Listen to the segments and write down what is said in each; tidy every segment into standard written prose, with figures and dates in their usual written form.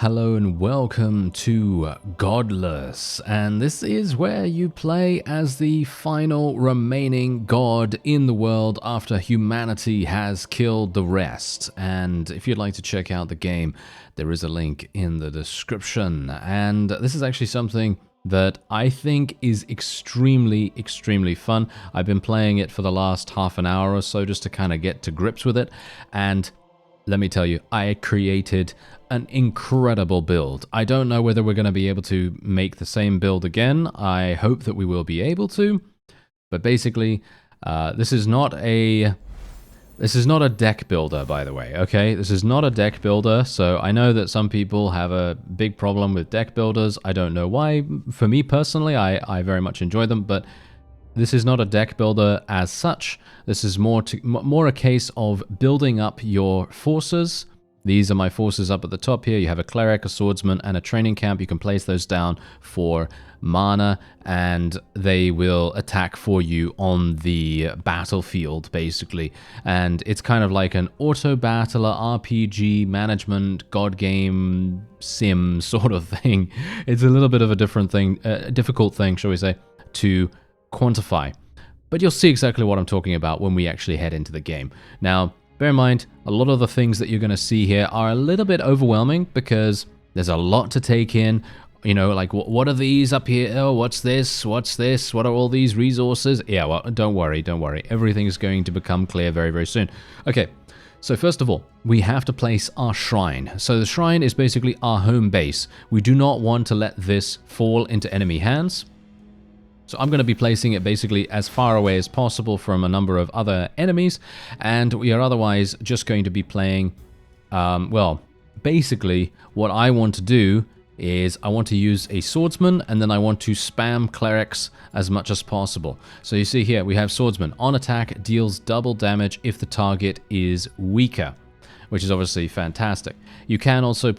Hello and welcome to Godless, and this is where you play as the final remaining god in the world after humanity has killed the rest. And if you'd like to check out the game, there is a link in the description. And this is actually something that I think is extremely fun. I've been playing it for the last half an hour or so just to kind of get to grips with it, and let me tell you, I created an incredible build. I don't know whether we're going to be able to make the same build again. I hope that we will be able to. But basically, this is not a deck builder, by the way, okay? This is not a deck builder, so I know that some people have a big problem with deck builders. I don't know why. For me personally, I very much enjoy them, but this is not a deck builder as such. This is more a case of building up your forces. These are my forces up at the top here. You have a cleric, a swordsman, and a training camp. You can place those down for mana, and they will attack for you on the battlefield, basically. And it's kind of like an auto-battler, RPG, management, god game, sim sort of thing. It's a little bit of a different thing, difficult thing, shall we say, to quantify, but you'll see exactly what I'm talking about when we actually head into the game. Now, bear in mind, a lot of the things that you're going to see here are a little bit overwhelming because there's a lot to take in. You know, like, what are these up here? Oh, what's this? What's this? What are all these resources? Yeah, well, don't worry. Everything's going to become clear very soon. Okay, so first of all, we have to place our shrine. So the shrine is basically our home base. We do not want to let this fall into enemy hands. So I'm going to be placing it basically as far away as possible from a number of other enemies, and we are otherwise just going to be playing, well, basically what I want to do is I want to use a swordsman, and then I want to spam clerics as much as possible. So you see here, we have swordsman. On attack, deals double damage if the target is weaker, which is obviously fantastic. You can also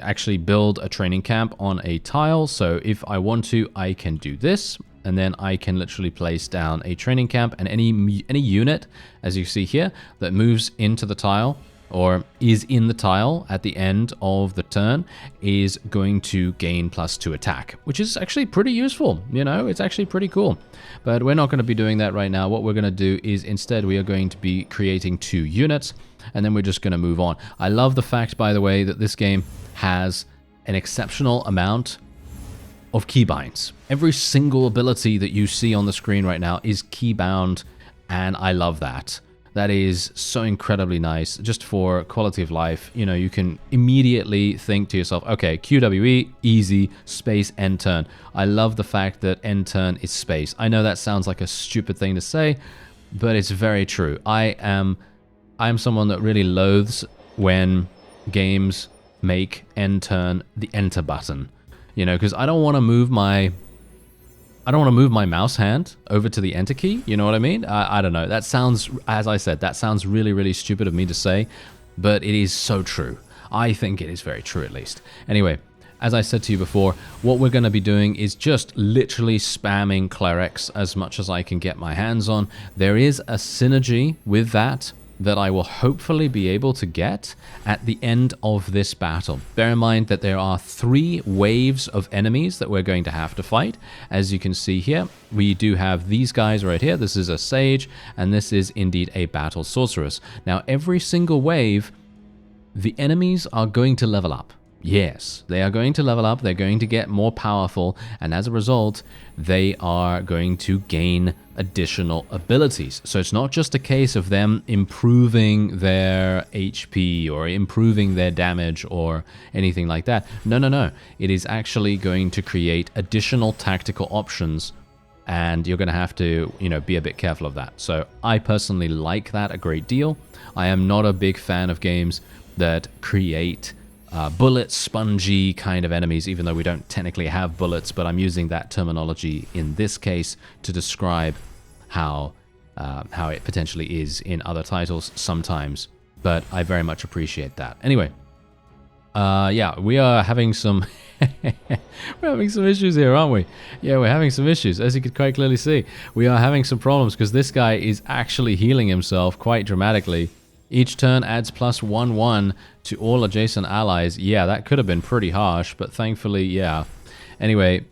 actually build a training camp on a tile, so if I want to, I can do this, and then I can literally place down a training camp, and any unit, as you see here, that moves into the tile or is in the tile at the end of the turn is going to gain +2 attack, which is actually pretty useful. You know, it's actually pretty cool. But we're not going to be doing that right now. What we're going to do is instead we are going to be creating 2 units, and then we're just going to move on. I love the fact, by the way, that this game has an exceptional amount of keybinds. Every single ability that you see on the screen right now is keybound, and I love that. That is so incredibly nice, just for quality of life. You know, you can immediately think to yourself, okay, QWE, easy, space, end turn. I love the fact that end turn is space. I know that sounds like a stupid thing to say, but it's very true. I'm someone that really loathes when games make end turn the enter button. You know, because I don't want to move my mouse hand over to the enter key. You know what I mean? I don't know. That sounds, as I said, that sounds really stupid of me to say, but it is so true. I think it is very true, at least. Anyway, as I said to you before, what we're going to be doing is just literally spamming clerics as much as I can get my hands on. There is a synergy with that I will hopefully be able to get at the end of this battle. Bear in mind that there are 3 waves of enemies that we're going to have to fight. As you can see here, we do have these guys right here. This is a sage, and this is indeed a battle sorceress. Now, every single wave, the enemies are going to level up. Yes, they are going to level up, they're going to get more powerful, and as a result, they are going to gain additional abilities. So it's not just a case of them improving their HP or improving their damage or anything like that. No. It is actually going to create additional tactical options, and you're going to have to, you know, be a bit careful of that. So I personally like that a great deal. I am not a big fan of games that create bullet spongy kind of enemies, even though we don't technically have bullets, but I'm using that terminology in this case to describe how it potentially is in other titles sometimes, but I very much appreciate that. Anyway, yeah, we are having some we're having some issues here, aren't we? Yeah, we're having some issues, as you can quite clearly see. We are having some problems because this guy is actually healing himself quite dramatically. Each turn adds +1/1 to all adjacent allies. Yeah, that could have been pretty harsh, but thankfully, yeah. Anyway,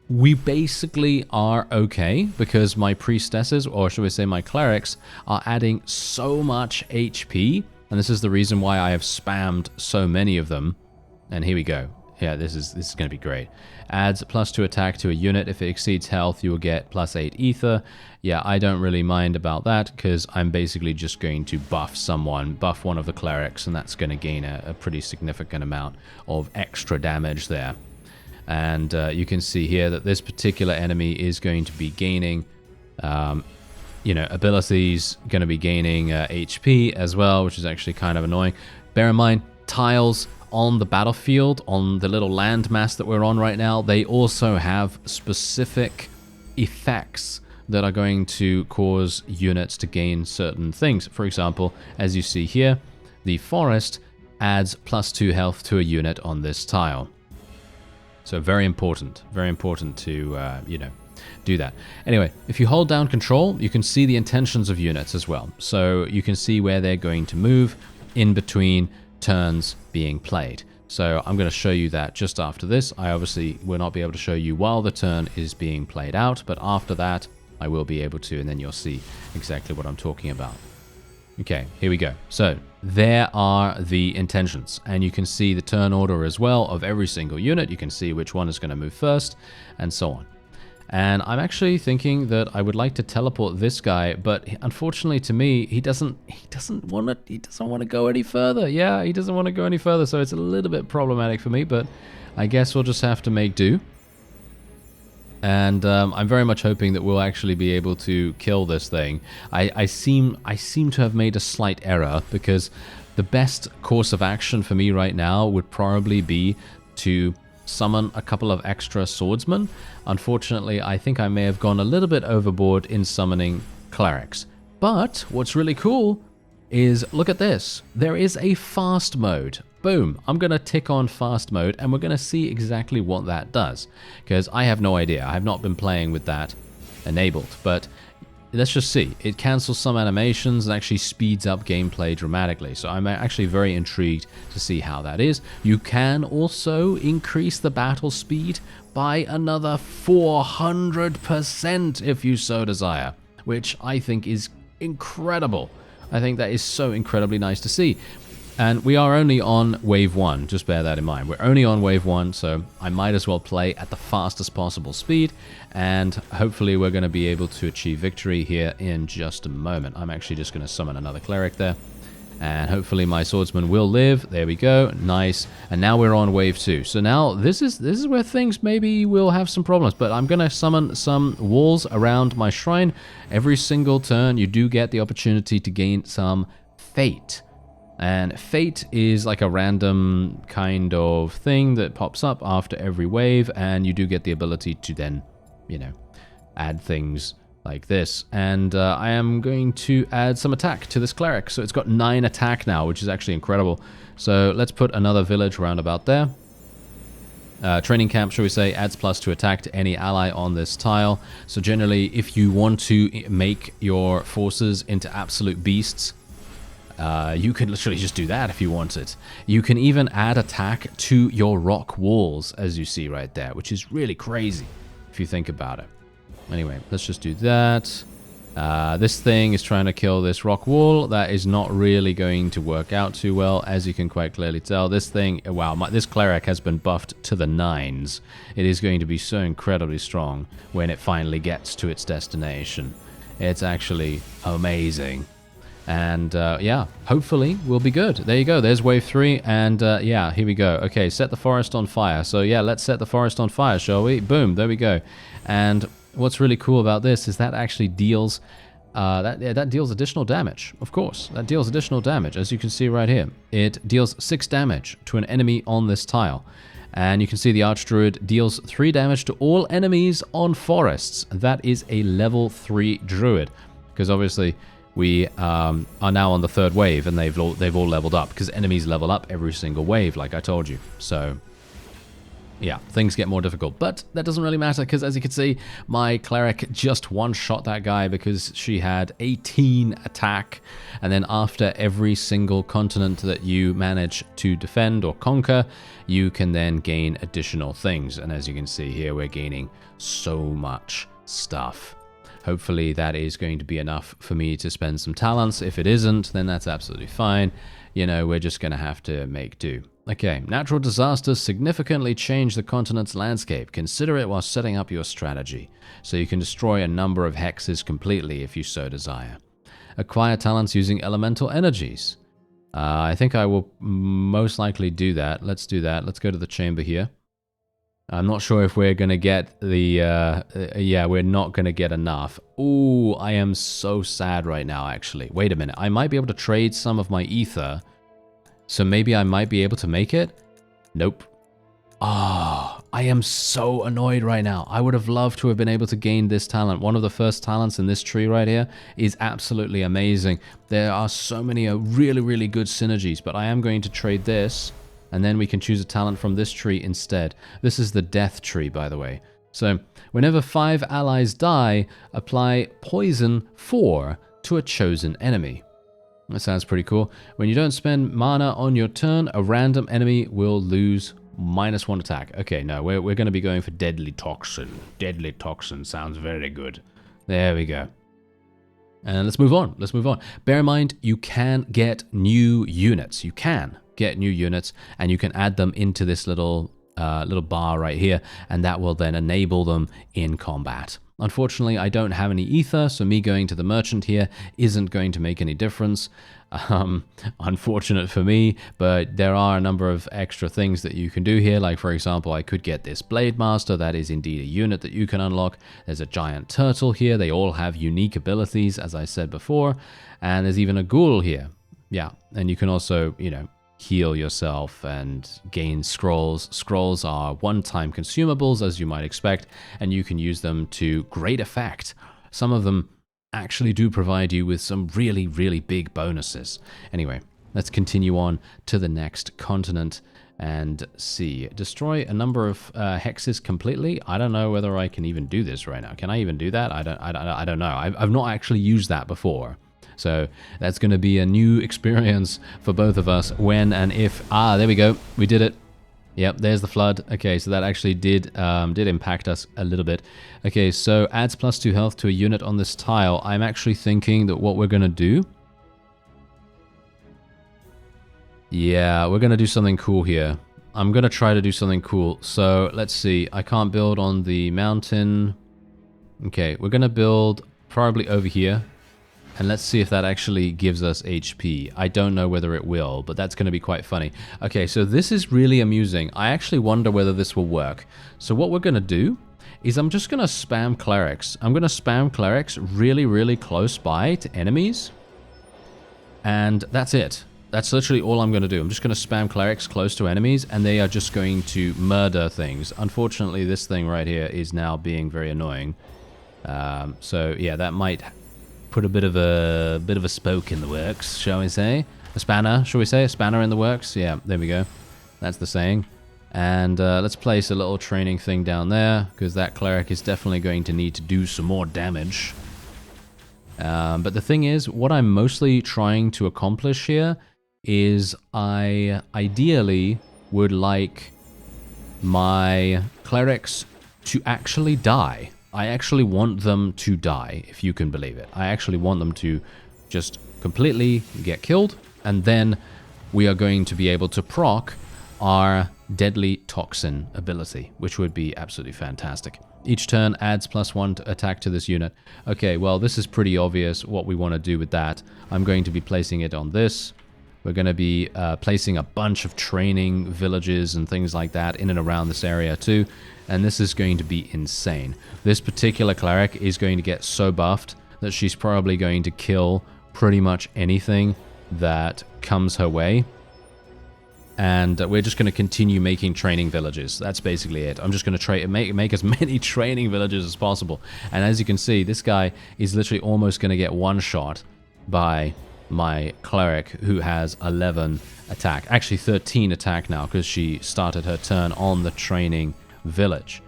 we basically are okay because my priestesses, or should we say my clerics, are adding so much HP. And this is the reason why I have spammed so many of them. And here we go. Yeah, this is going to be great. Adds +2 attack to a unit. If it exceeds health, you will get +8 ether. Yeah, I don't really mind about that because I'm basically just going to buff one of the clerics, and that's going to gain a pretty significant amount of extra damage there. And you can see here that this particular enemy is going to be gaining, abilities, going to be gaining HP as well, which is actually kind of annoying. Bear in mind, tiles on the battlefield, on the little landmass that we're on right now, they also have specific effects that are going to cause units to gain certain things. For example, as you see here, the forest adds +2 health to a unit on this tile. So very important to, do that. Anyway, if you hold down control, you can see the intentions of units as well. So you can see where they're going to move in between turns being played. So I'm going to show you that just after this. I obviously will not be able to show you while the turn is being played out, but after that I will be able to, and then you'll see exactly what I'm talking about. Okay, here we go. So there are the intentions, and you can see the turn order as well of every single unit. You can see which one is going to move first, and so on. And I'm actually thinking that I would like to teleport this guy, but unfortunately to me, he doesn't want to go any further. Yeah, he doesn't want to go any further, so it's a little bit problematic for me, but I guess we'll just have to make do. And I'm very much hoping that we'll actually be able to kill this thing. I seem to have made a slight error, because the best course of action for me right now would probably be to summon a couple of extra swordsmen. Unfortunately, I think I may have gone a little bit overboard in summoning clerics. But what's really cool is, look at this. There is a fast mode. Boom. I'm going to tick on fast mode, and we're going to see exactly what that does, because I have no idea. I have not been playing with that enabled, but let's just see. It cancels some animations and actually speeds up gameplay dramatically. So I'm actually very intrigued to see how that is. You can also increase the battle speed by another 400% if you so desire, which I think is incredible. I think that is so incredibly nice to see. And we are only on wave 1, just bear that in mind. We're only on wave 1, so I might as well play at the fastest possible speed, and hopefully we're going to be able to achieve victory here in just a moment. I'm actually just going to summon another cleric there, and hopefully my swordsman will live. There we go, nice. And now we're on wave 2. So now this is where things maybe will have some problems, but I'm going to summon some walls around my shrine. Every single turn you do get the opportunity to gain some fate. And fate is like a random kind of thing that pops up after every wave, and you do get the ability to then, add things like this. And I am going to add some attack to this cleric. So it's got 9 attack now, which is actually incredible. So let's put another village around about there. Training camp, shall we say, adds +2 attack to any ally on this tile. So generally, if you want to make your forces into absolute beasts, you can literally just do that if you wanted. You can even add attack to your rock walls, as you see right there, which is really crazy if you think about it. Anyway, let's just do that. This thing is trying to kill this rock wall. That is not really going to work out too well, as you can quite clearly tell. This thing, wow, this cleric has been buffed to the 9s. It is going to be so incredibly strong when it finally gets to its destination. It's actually amazing. And yeah, hopefully we'll be good. There you go. There's wave 3. And yeah, here we go. Okay, set the forest on fire. So yeah, let's set the forest on fire, shall we? Boom, there we go. And what's really cool about this is that actually deals that deals additional damage. Of course, that deals additional damage, as you can see right here. It deals 6 damage to an enemy on this tile. And you can see the Archdruid deals 3 damage to all enemies on forests. That is a level 3 druid, because obviously we are now on the 3rd wave, and they've all leveled up, because enemies level up every single wave, like I told you. So yeah, things get more difficult. But that doesn't really matter because, as you can see, my cleric just one-shot that guy because she had 18 attack. And then after every single continent that you manage to defend or conquer, you can then gain additional things. And as you can see here, we're gaining so much stuff. Hopefully that is going to be enough for me to spend some talents. If it isn't, then that's absolutely fine. You know, we're just going to have to make do. Okay, natural disasters significantly change the continent's landscape. Consider it while setting up your strategy, so you can destroy a number of hexes completely if you so desire. Acquire talents using elemental energies. I think I will most likely do that. Let's do that. Let's go to the chamber here. I'm not sure if we're going to get the... yeah, we're not going to get enough. Ooh, I am so sad right now, actually. Wait a minute. I might be able to trade some of my ether. So maybe I might be able to make it? Nope. Ah, I am so annoyed right now. I would have loved to have been able to gain this talent. One of the first talents in this tree right here is absolutely amazing. There are so many really, really good synergies, but I am going to trade this, and then we can choose a talent from this tree instead. This is the death tree, by the way. So whenever 5 allies die, apply poison 4 to a chosen enemy. That sounds pretty cool. When you don't spend mana on your turn, a random enemy will lose -1 attack. Okay, no, we're going to be going for Deadly Toxin. Deadly Toxin sounds very good. There we go. And let's move on. Let's move on. Bear in mind, you can get new units. You can get new units, and you can add them into this little bar right here, and that will then enable them in combat. Unfortunately, I don't have any ether, so me going to the merchant here isn't going to make any difference. Unfortunate for me, but there are a number of extra things that you can do here. Like, for example, I could get this Blade Master. That is indeed a unit that you can unlock. There's a giant turtle here. They all have unique abilities, as I said before. And there's even a ghoul here. Yeah, and you can also, you know, heal yourself and gain scrolls. Scrolls are one-time consumables, as you might expect, and you can use them to great effect. Some of them actually do provide you with some really, really big bonuses. Anyway, let's continue on to the next continent and see. Destroy a number of hexes completely. I don't know whether I can even do this right now. Can I even do that? I don't know. I've not actually used that before. So that's going to be a new experience for both of us when and if... Ah, there we go. We did it. Yep, there's the flood. Okay, so that actually did impact us a little bit. Okay, so adds +2 health to a unit on this tile. I'm actually thinking that what we're going to do... Yeah, we're going to do something cool here. I'm going to try to do something cool. So let's see. I can't build on the mountain. Okay, we're going to build probably over here. And let's see if that actually gives us HP. I don't know whether it will, but that's going to be quite funny. Okay, so this is really amusing. I actually wonder whether this will work. So what we're going to do is I'm just going to spam clerics. I'm going to spam clerics really, really close by to enemies. And that's it. That's literally all I'm going to do. I'm just going to spam clerics close to enemies, and they are just going to murder things. Unfortunately, this thing right here is now being very annoying. So yeah, that might... put a bit of a spoke in the works, shall we say? A spanner, shall we say? A spanner in the works? Yeah, there we go. That's the saying. And let's place a little training thing down there, because that cleric is definitely going to need to do some more damage. But the thing is, what I'm mostly trying to accomplish here is I ideally would like my clerics to actually die. I actually want them to die, if you can believe it. I actually want them to just completely get killed, and then we are going to be able to proc our Deadly Toxin ability, which would be absolutely fantastic. Each turn adds +1 to attack to this unit. Okay, well, this is pretty obvious what we want to do with that. I'm going to be placing it on this. We're going to be placing a bunch of training villages and things like that in and around this area too. And this is going to be insane. This particular cleric is going to get so buffed that she's probably going to kill pretty much anything that comes her way. And we're just going to continue making training villages. That's basically it. I'm just going to make as many training villages as possible. And as you can see, this guy is literally almost going to get one shot by my cleric, who has 11 attack. Actually 13 attack now, because she started her turn on the training village.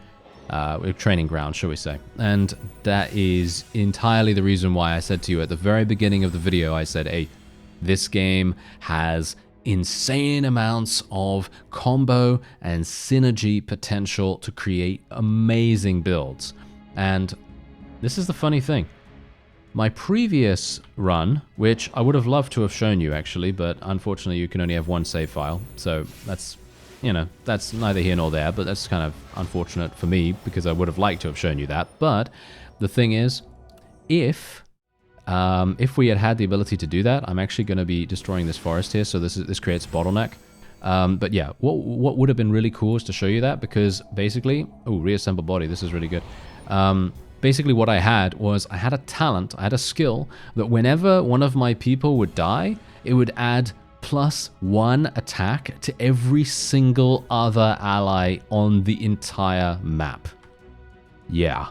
Training ground, shall we say. And that is entirely the reason why I said to you at the very beginning of the video, I said, hey, this game has insane amounts of combo and synergy potential to create amazing builds. And this is the funny thing. My previous run, which I would have loved to have shown you actually, but unfortunately you can only have one save file, so that's, you know, that's neither here nor there, but that's kind of unfortunate for me because I would have liked to have shown you that. But the thing is, if we had had the ability to do that, I'm actually going to be destroying this forest here, so this creates a bottleneck. But yeah, what would have been really cool is to show you that, because basically, oh, reassemble body, this is really good. Basically what I had was, I had a talent, I had a skill, that whenever one of my people would die, it would add +1 attack to every single other ally on the entire map. Yeah.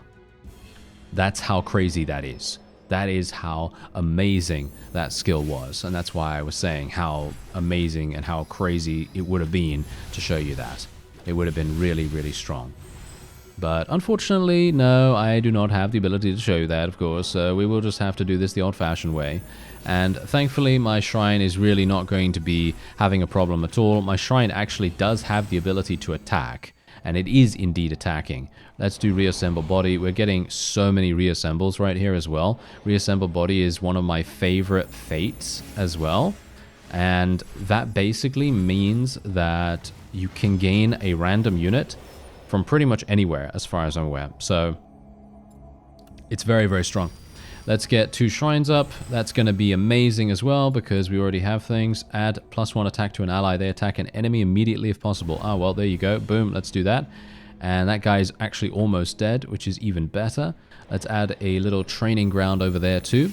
That's how crazy that is. That is how amazing that skill was. And that's why I was saying how amazing and how crazy it would have been to show you that. It would have been really, really strong. But unfortunately, no, I do not have the ability to show you that, of course. We will just have to do this the old-fashioned way. And thankfully, my shrine is really not going to be having a problem at all. My shrine actually does have the ability to attack, and it is indeed attacking. Let's do reassemble body. We're getting so many reassembles right here as well. Reassemble body is one of my favorite fates as well. And that basically means that you can gain a random unit from pretty much anywhere, as far as I'm aware. So it's very, very strong. Let's get 2 shrines up. That's going to be amazing as well, because we already have things. Add +1 attack to an ally. They attack an enemy immediately if possible. Oh, well, there you go. Boom, let's do that. And that guy's actually almost dead, which is even better. Let's add a little training ground over there too.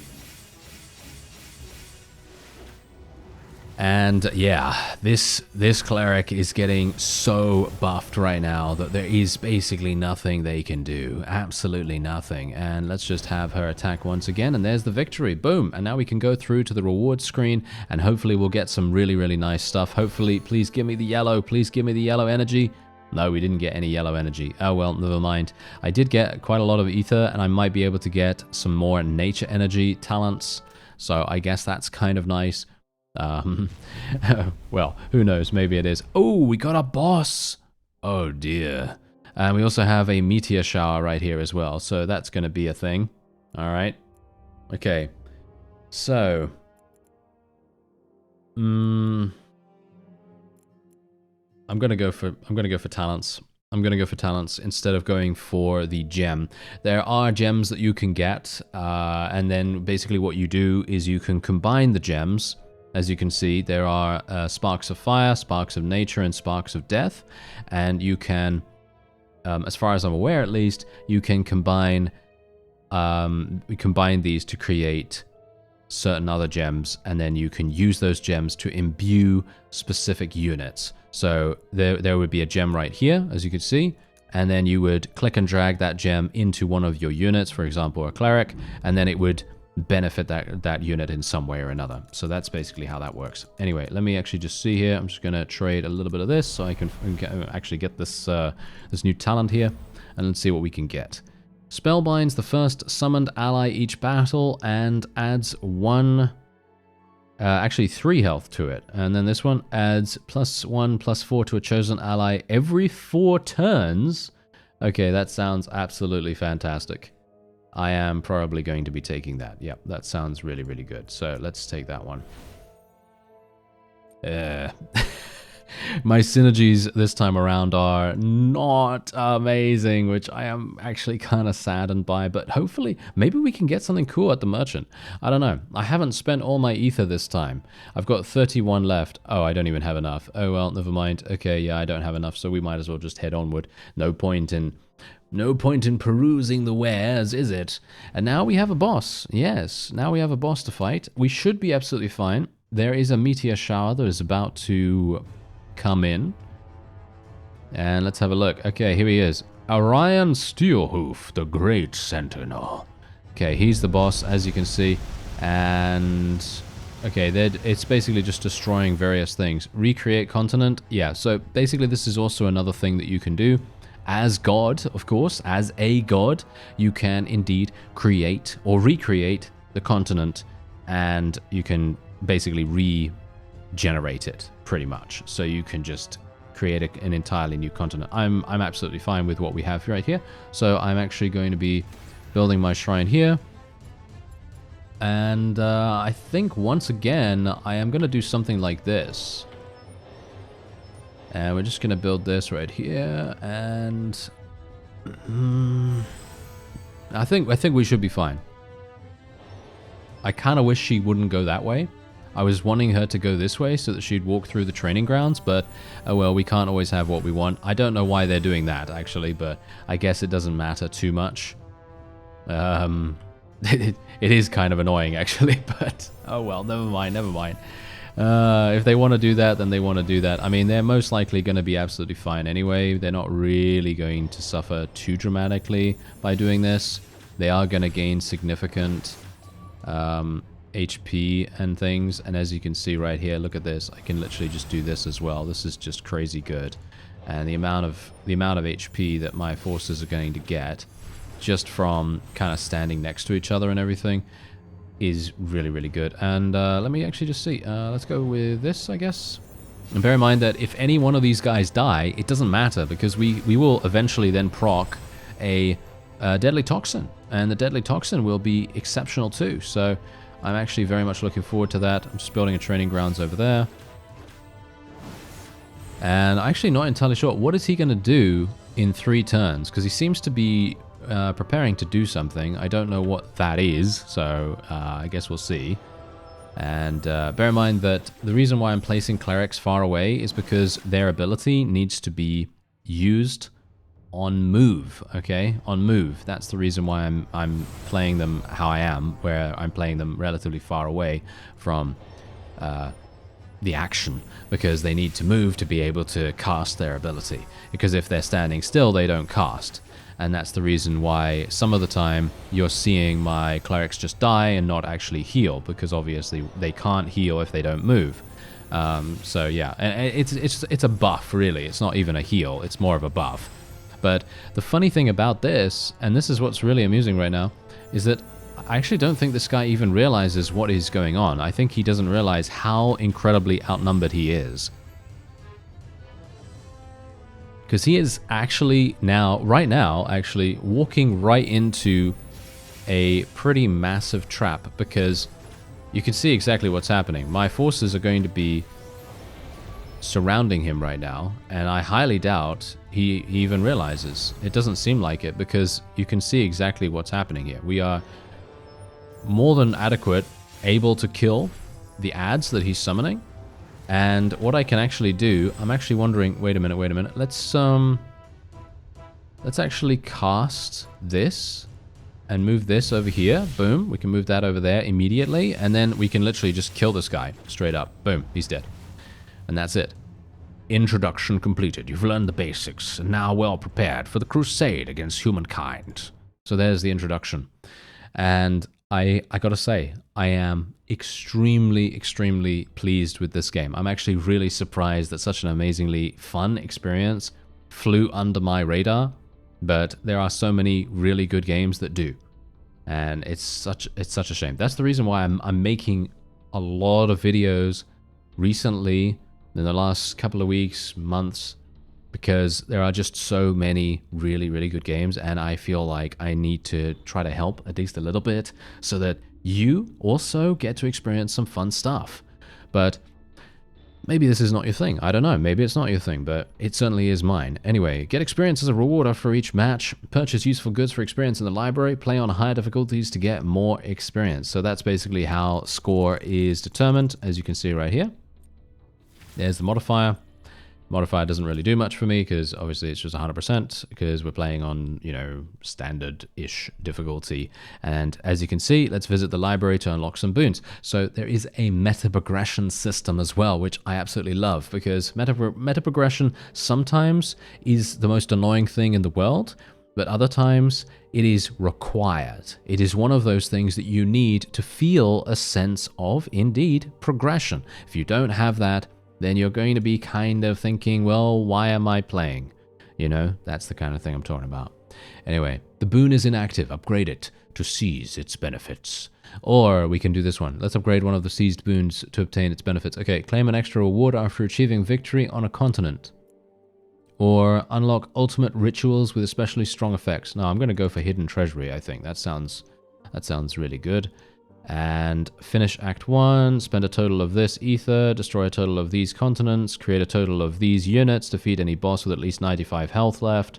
And yeah, this cleric is getting so buffed right now that there is basically nothing they can do. Absolutely nothing. And let's just have her attack once again, and there's the victory. Boom. And now we can go through to the reward screen, and hopefully we'll get some really, really nice stuff. Hopefully, please give me the yellow. Please give me the yellow energy. No, we didn't get any yellow energy. Oh well, never mind. I did get quite a lot of ether, and I might be able to get some more nature energy talents. So I guess that's kind of nice. Well, who knows? Maybe it is. Oh, we got a boss. Oh dear. And we also have a meteor shower right here as well. So that's going to be a thing. All right. Okay. So. I'm going to go for talents. I'm going to go for talents instead of going for the gem. There are gems that you can get. And then basically what you do is you can combine the gems. As you can see, there are sparks of fire, sparks of nature, and sparks of death. And you can, as far as I'm aware at least, you can combine these to create certain other gems, and then you can use those gems to imbue specific units. So there would be a gem right here, as you can see, and then you would click and drag that gem into one of your units, for example, a cleric, and then it would benefit that unit in some way or another. So that's basically how that works. Anyway, let me actually just see here. I'm just going to trade a little bit of this so I can actually get this this new talent here, and let's see what we can get. Spellbinds the first summoned ally each battle and adds 3 health to it. And then this one adds +1/+4 to a chosen ally every 4 turns. Okay, that sounds absolutely fantastic. I am probably going to be taking that. Yep, that sounds really, really good. So let's take that one. My synergies this time around are not amazing, which I am actually kind of saddened by, but hopefully, maybe we can get something cool at the merchant. I don't know. I haven't spent all my ether this time. I've got 31 left. Oh, I don't even have enough. Oh, well, never mind. Okay, yeah, I don't have enough, so we might as well just head onward. No point in perusing the wares, is it? And now we have a boss. Yes, now we have a boss to fight. We should be absolutely fine. There is a meteor shower that is about to come in. And let's have a look. Okay, here he is. Orion Steelhoof, the Great Sentinel. Okay, he's the boss, as you can see. And Okay, it's basically just destroying various things. Recreate continent. Yeah, so basically this is also another thing that you can do. As God, of course, as a god, you can indeed create or recreate the continent, and you can basically regenerate it, pretty much. So you can just create an entirely new continent. I'm absolutely fine with what we have right here. So I'm actually going to be building my shrine here. And I think once again, I am going to do something like this. And we're just going to build this right here. And I think we should be fine. I kind of wish she wouldn't go that way. I was wanting her to go this way so that she'd walk through the training grounds, but oh well, we can't always have what we want. I don't know why they're doing that, actually, but I guess it doesn't matter too much. It is kind of annoying, actually, but oh well, never mind. If they want to do that, then they want to do that. I mean, they're most likely going to be absolutely fine anyway. They're not really going to suffer too dramatically by doing this. They are going to gain significant HP and things, and as you can see right here, look at this. I can literally just do this as well. This is just crazy good, and the amount of HP that my forces are going to get just from kind of standing next to each other and everything is really, really good. And let me actually just see. Let's go with this, I guess. And bear in mind that if any one of these guys die, it doesn't matter, because we will eventually then proc a deadly toxin. And the deadly toxin will be exceptional too. So I'm actually very much looking forward to that. I'm just building a training grounds over there. And I'm actually not entirely sure. What is he going to do in 3 turns? Because he seems to be preparing to do something. I don't know what that is, so I guess we'll see. And bear in mind that the reason why I'm placing clerics far away is because their ability needs to be used on move, okay? On move. That's the reason why I'm playing them how I am, where I'm playing them relatively far away from the action, because they need to move to be able to cast their ability. Because if they're standing still, they don't cast. And that's the reason why some of the time you're seeing my clerics just die and not actually heal, because obviously they can't heal if they don't move. So yeah, and it's a buff, really. It's not even a heal, it's more of a buff. But the funny thing about this, and this is what's really amusing right now, is that I actually don't think this guy even realizes what is going on. I think he doesn't realize how incredibly outnumbered he is. Because he is actually right now, walking right into a pretty massive trap, because you can see exactly what's happening. My forces are going to be surrounding him right now, and I highly doubt he even realizes. It doesn't seem like it, because you can see exactly what's happening here. We are more than adequate, able to kill the adds that he's summoning. And what I can actually do, I'm actually wondering, wait a minute, let's actually cast this and move this over here. Boom, we can move that over there immediately, and then we can literally just kill this guy straight up. Boom, he's dead. And that's it. Introduction completed. You've learned the basics and now well prepared for the crusade against humankind. So there's the introduction. And I gotta say, I am extremely pleased with this game. I'm actually really surprised that such an amazingly fun experience flew under my radar, but there are so many really good games that do. And it's such a shame. That's the reason why I'm making a lot of videos recently in the last couple of weeks, months, because there are just so many really good games, and I feel like I need to try to help at least a little bit so that you also get to experience some fun stuff. But maybe this is not your thing. I don't know. Maybe it's not your thing, but it certainly is mine. Anyway, get experience as a reward for each match. Purchase useful goods for experience in the library. Play on higher difficulties to get more experience. So that's basically how score is determined, as you can see right here. There's the modifier. Modifier doesn't really do much for me because obviously it's just 100% because we're playing on, you know, standard-ish difficulty. And as you can see, let's visit the library to unlock some boons. So there is a meta progression system as well, which I absolutely love, because meta progression sometimes is the most annoying thing in the world, but other times it is required. It is one of those things that you need to feel a sense of, indeed, progression. If you don't have that, then you're going to be kind of thinking, well, why am I playing? You know, that's the kind of thing I'm talking about. Anyway, the boon is inactive. Upgrade it to seize its benefits. Or we can do this one. Let's upgrade one of the seized boons to obtain its benefits. Okay, claim an extra reward after achieving victory on a continent. Or unlock ultimate rituals with especially strong effects. No, I'm going to go for hidden treasury, I think. That sounds really good. And finish Act 1, spend a total of this ether, destroy a total of these continents, create a total of these units, defeat any boss with at least 95 health left.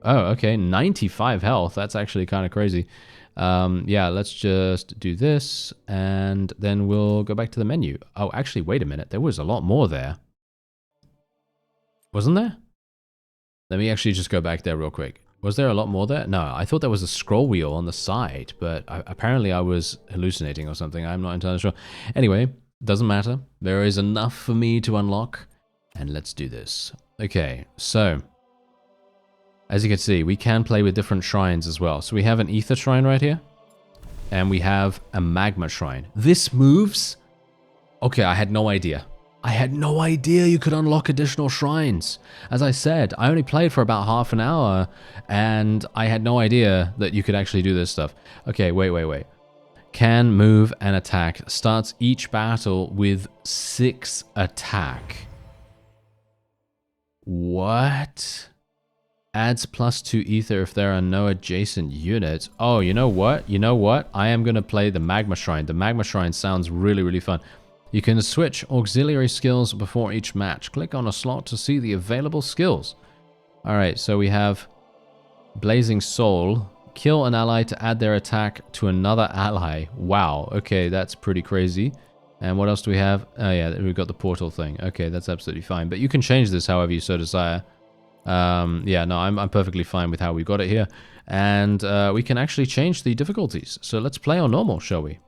Oh, okay, 95 health. That's actually kind of crazy. Yeah, let's just do this, and then we'll go back to the menu. Oh, actually, wait a minute. There was a lot more there. Wasn't there? Let me actually just go back there real quick. Was there a lot more there? No, I thought there was a scroll wheel on the side, but apparently I was hallucinating or something. I'm not entirely sure. Anyway, doesn't matter. There is enough for me to unlock, and let's do this. Okay, so as you can see, we can play with different shrines as well. So we have an ether shrine right here, and we have a magma shrine. This moves? Okay, I had no idea. I had no idea you could unlock additional shrines. As I said, I only played for about half an hour, and I had no idea that you could actually do this stuff. Okay, wait. Can move and attack. Starts each battle with 6 attack. What? Adds +2 ether if there are no adjacent units. Oh, you know what? I am going to play the magma shrine. The magma shrine sounds really, really fun. You can switch auxiliary skills before each match. Click on a slot to see the available skills. Alright, so we have Blazing Soul. Kill an ally to add their attack to another ally. Wow, okay, that's pretty crazy. And what else do we have? Oh yeah, we've got the portal thing. Okay, that's absolutely fine. But you can change this however you so desire. Yeah, no, I'm perfectly fine with how we got it here. And we can actually change the difficulties. So let's play on normal, shall we?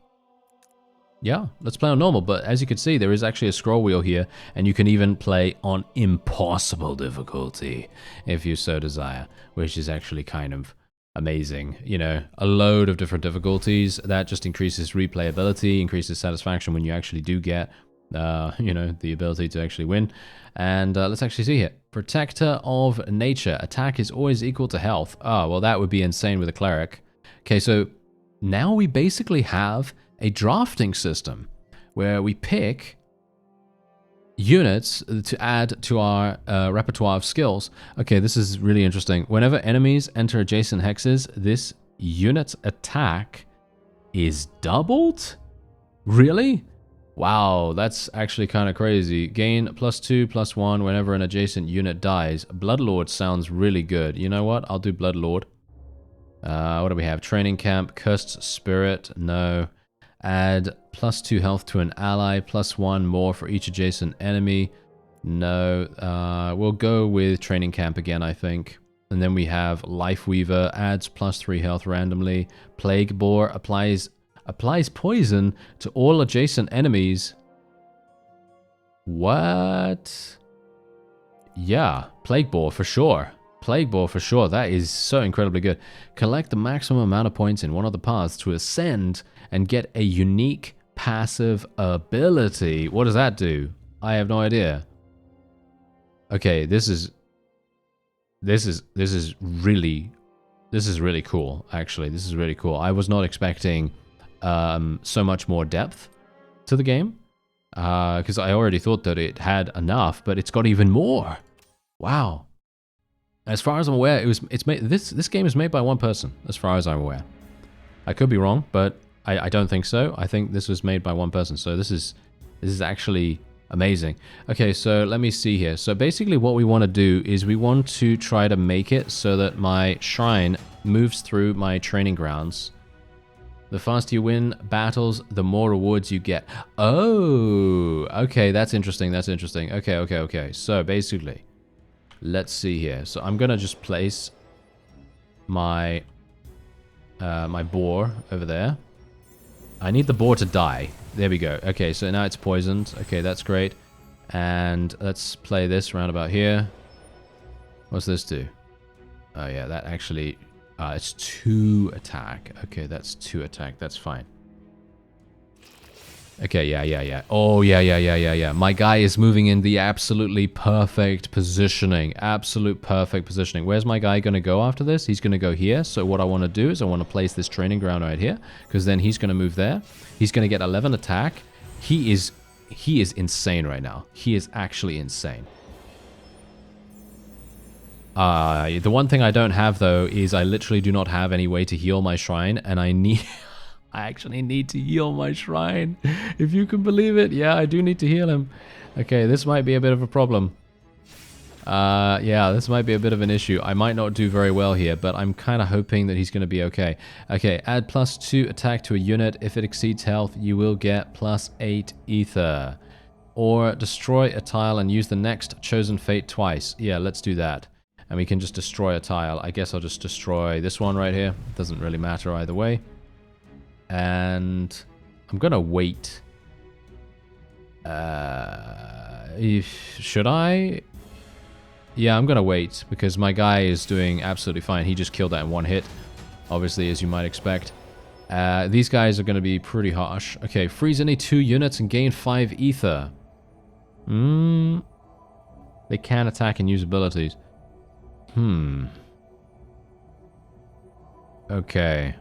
Yeah, let's play on normal, but as you can see, there is actually a scroll wheel here, and you can even play on impossible difficulty, if you so desire, which is actually kind of amazing. You know, a load of different difficulties, that just increases replayability, increases satisfaction when you actually do get, you know, the ability to actually win. And let's actually see here. Protector of Nature. Attack is always equal to health. Oh, well, that would be insane with a cleric. Okay, so now we basically have a drafting system where we pick units to add to our repertoire of skills. Okay, this is really interesting. Whenever enemies enter adjacent hexes, this unit's attack is doubled? Really? Wow, that's actually kind of crazy. Gain +2/+1 whenever an adjacent unit dies. Bloodlord sounds really good. You know what? I'll do Bloodlord. What do we have? Training Camp, Cursed Spirit, no. Add +2 health to an ally, +1 more for each adjacent enemy. No. We'll go with Training Camp again, I think. And then we have Life Weaver, adds +3 health randomly. Plague Boar applies poison to all adjacent enemies. What? Yeah, Plague Boar for sure. Plague Boar for sure. That is so incredibly good. Collect the maximum amount of points in one of the paths to ascend and get a unique passive ability. What does that do? I have no idea. Okay, this is really cool. Actually, this is really cool. I was not expecting so much more depth to the game because I already thought that it had enough, but it's got even more. Wow. As far as I'm aware, this game is made by one person, as far as I'm aware. I could be wrong, but I don't think so. I think this was made by one person, so this is actually amazing. Okay, so let me see here. So basically what we want to do is we want to try to make it so that my shrine moves through my training grounds. The faster you win battles, the more rewards you get. Oh, okay, that's interesting, that's interesting. Okay. So basically, let's see here. So I'm gonna just place my my boar over there. I need the boar to die. There we go. Okay, so now it's poisoned. Okay, that's great. And let's play this round about here. What's this do? Oh yeah, that actually... it's 2 attack. Okay, that's 2 attack. That's fine. Okay, yeah. Oh, yeah. My guy is moving in the absolutely perfect positioning. Absolute perfect positioning. Where's my guy going to go after this? He's going to go here. So what I want to do is I want to place this training ground right here, because then he's going to move there. He's going to get 11 attack. He is insane right now. He is actually insane. The one thing I don't have, though, is I literally do not have any way to heal my shrine, and I need... I actually need to heal my shrine. If you can believe it. Yeah, I do need to heal him. Okay, this might be a bit of a problem. Yeah, this might be a bit of an issue. I might not do very well here, but I'm kind of hoping that he's going to be okay. Okay, add +2 attack to a unit. If it exceeds health, you will get +8 ether. Or destroy a tile and use the next chosen fate twice. Yeah, let's do that. And we can just destroy a tile. I guess I'll just destroy this one right here. Doesn't really matter either way. And I'm gonna wait. Should I? Yeah, I'm gonna wait because my guy is doing absolutely fine. He just killed that in 1 hit, obviously, as you might expect. These guys are gonna be pretty harsh. Okay, freeze any 2 units and gain 5 ether. They can attack and use abilities. Okay.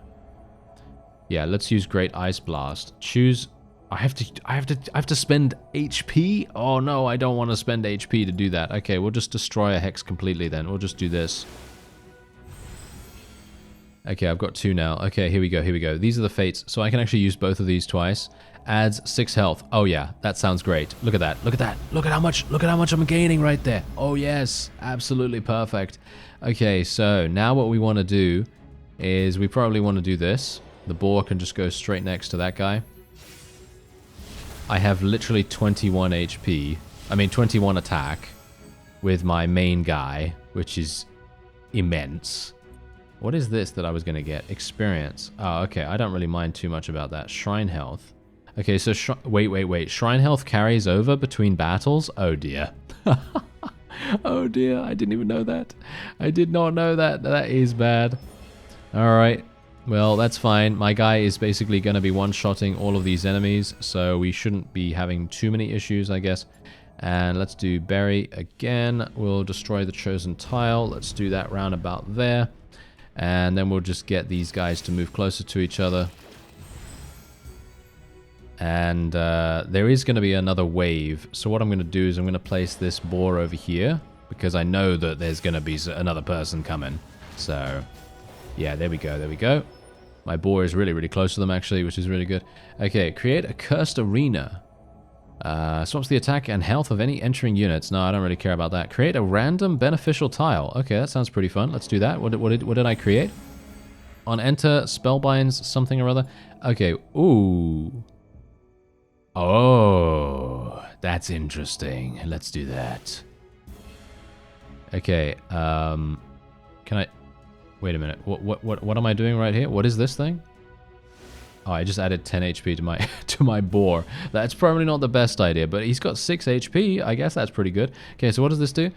Yeah, let's use Great Ice Blast. Choose. I have to spend HP? Oh no, I don't want to spend HP to do that. Okay, we'll just destroy a hex completely then. We'll just do this. Okay, I've got 2 now. Okay, here we go. These are the fates. So I can actually use both of these twice. Adds 6 health. Oh yeah, that sounds great. Look at that. Look at that. Look at how much I'm gaining right there. Oh yes, absolutely perfect. Okay, so now what we want to do is we probably want to do this. The boar can just go straight next to that guy. I have literally 21 HP. I mean 21 attack with my main guy, which is immense. What is this that I was going to get? Experience. Oh, okay. I don't really mind too much about that. Shrine health. Okay, so wait. Shrine health carries over between battles? Oh dear. Oh dear, I didn't even know that. I did not know that. That is bad. Alright. Well, that's fine. My guy is basically going to be one-shotting all of these enemies, so we shouldn't be having too many issues, I guess. And let's do berry again. We'll destroy the chosen tile. Let's do that round about there. And then we'll just get these guys to move closer to each other. And there is going to be another wave. So what I'm going to do is I'm going to place this boar over here, because I know that there's going to be another person coming. So, yeah, there we go. My boar is really, really close to them, actually, which is really good. Okay, create a cursed arena. Swaps the attack and health of any entering units. No, I don't really care about that. Create a random beneficial tile. Okay, that sounds pretty fun. Let's do that. What did I create? On enter, spellbinds something or other. Okay, ooh. Oh, that's interesting. Let's do that. Okay, can I... Wait a minute. What am I doing right here? What is this thing? Oh, I just added 10 HP to my to my boar. That's probably not the best idea, but he's got 6 HP. I guess that's pretty good. Okay, so what does this do?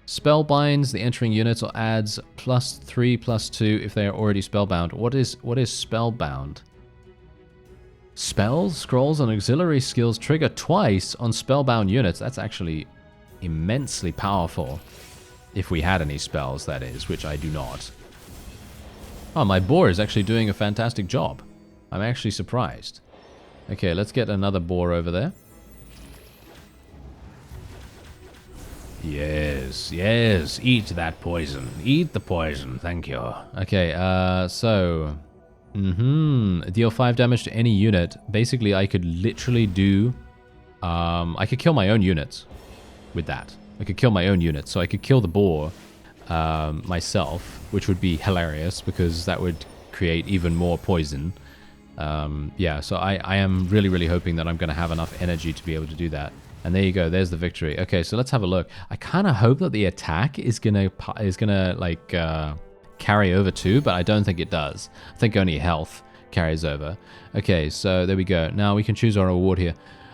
Spell binds the entering units or adds +3/+2 if they are already spellbound. What is spellbound? Spells, scrolls, and auxiliary skills trigger twice on spellbound units. That's actually immensely powerful. If we had any spells, that is, which I do not. Oh, my boar is actually doing a fantastic job. I'm actually surprised. Okay, let's get another boar over there. Yes, eat that poison. Eat the poison, thank you. Okay, so... Deal 5 damage to any unit. Basically, I could literally do... I could kill my own units with that. I could kill my own units, so I could kill the boar myself, which would be hilarious because that would create even more poison. Yeah, so I am really, really hoping that I'm going to have enough energy to be able to do that. And there you go, there's the victory. Okay, so let's have a look. I kind of hope that the attack is gonna like carry over too, but I don't think it does. I think only health carries over. Okay, so there we go. Now we can choose our reward here.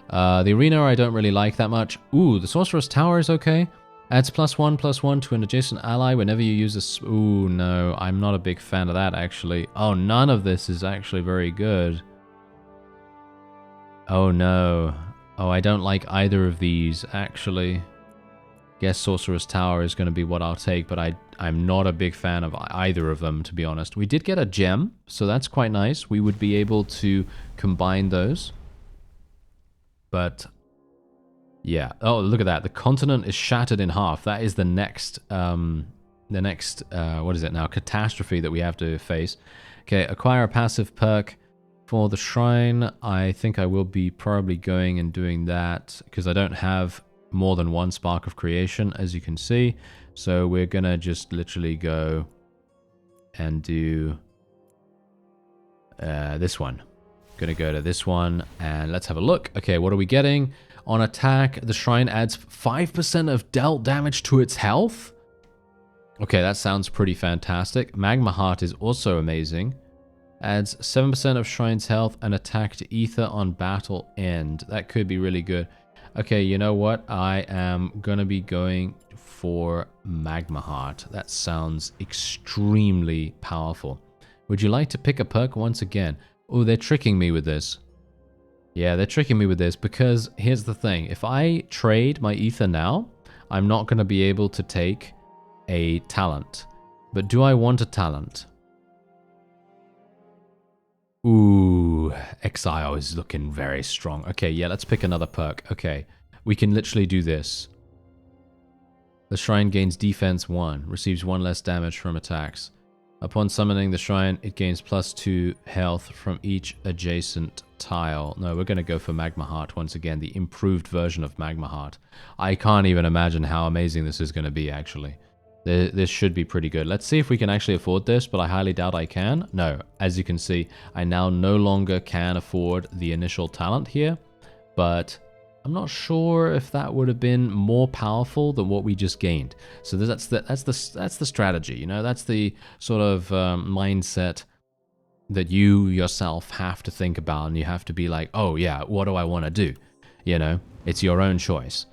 The arena I don't really like that much. Ooh, the Sorcerer's Tower is okay. Adds +1/+1 to an adjacent ally whenever you use a... Ooh, no. I'm not a big fan of that, actually. Oh, none of this is actually very good. Oh, no. Oh, I don't like either of these, actually. Guess Sorcerer's Tower is going to be what I'll take, but I'm not a big fan of either of them, to be honest. We did get a gem, so that's quite nice. We would be able to combine those. But... yeah. Oh, look at that. The continent is shattered in half. That is the next, what is it now? Catastrophe that we have to face. Okay, acquire a passive perk for the shrine. I think I will be probably going and doing that because I don't have more than one spark of creation, as you can see. So we're gonna just literally go and do this one. Gonna go to this one and let's have a look. Okay, what are we getting? On attack, the shrine adds 5% of dealt damage to its health. Okay, that sounds pretty fantastic. Magma Heart is also amazing. Adds 7% of shrine's health and attack to ether on battle end. That could be really good. Okay, you know what? I am gonna be going for Magma Heart. That sounds extremely powerful. Would you like to pick a perk once again? Oh, they're tricking me with this. Yeah, they're tricking me with this because here's the thing. If I trade my ether now, I'm not going to be able to take a talent. But do I want a talent? Ooh, Exile is looking very strong. Okay, yeah, let's pick another perk. Okay, we can literally do this. The shrine gains defense 1, receives 1 less damage from attacks. Upon summoning the shrine, it gains +2 health from each adjacent tile. No, we're going to go for Magma Heart once again, the improved version of Magma Heart. I can't even imagine how amazing this is going to be, actually. This should be pretty good. Let's see if we can actually afford this, but I highly doubt I can. No, as you can see, I now no longer can afford the initial talent here, but I'm not sure if that would have been more powerful than what we just gained. So that's the strategy, you know, that's the sort of mindset that you yourself have to think about, and you have to be like, oh yeah, what do I want to do? You know, it's your own choice.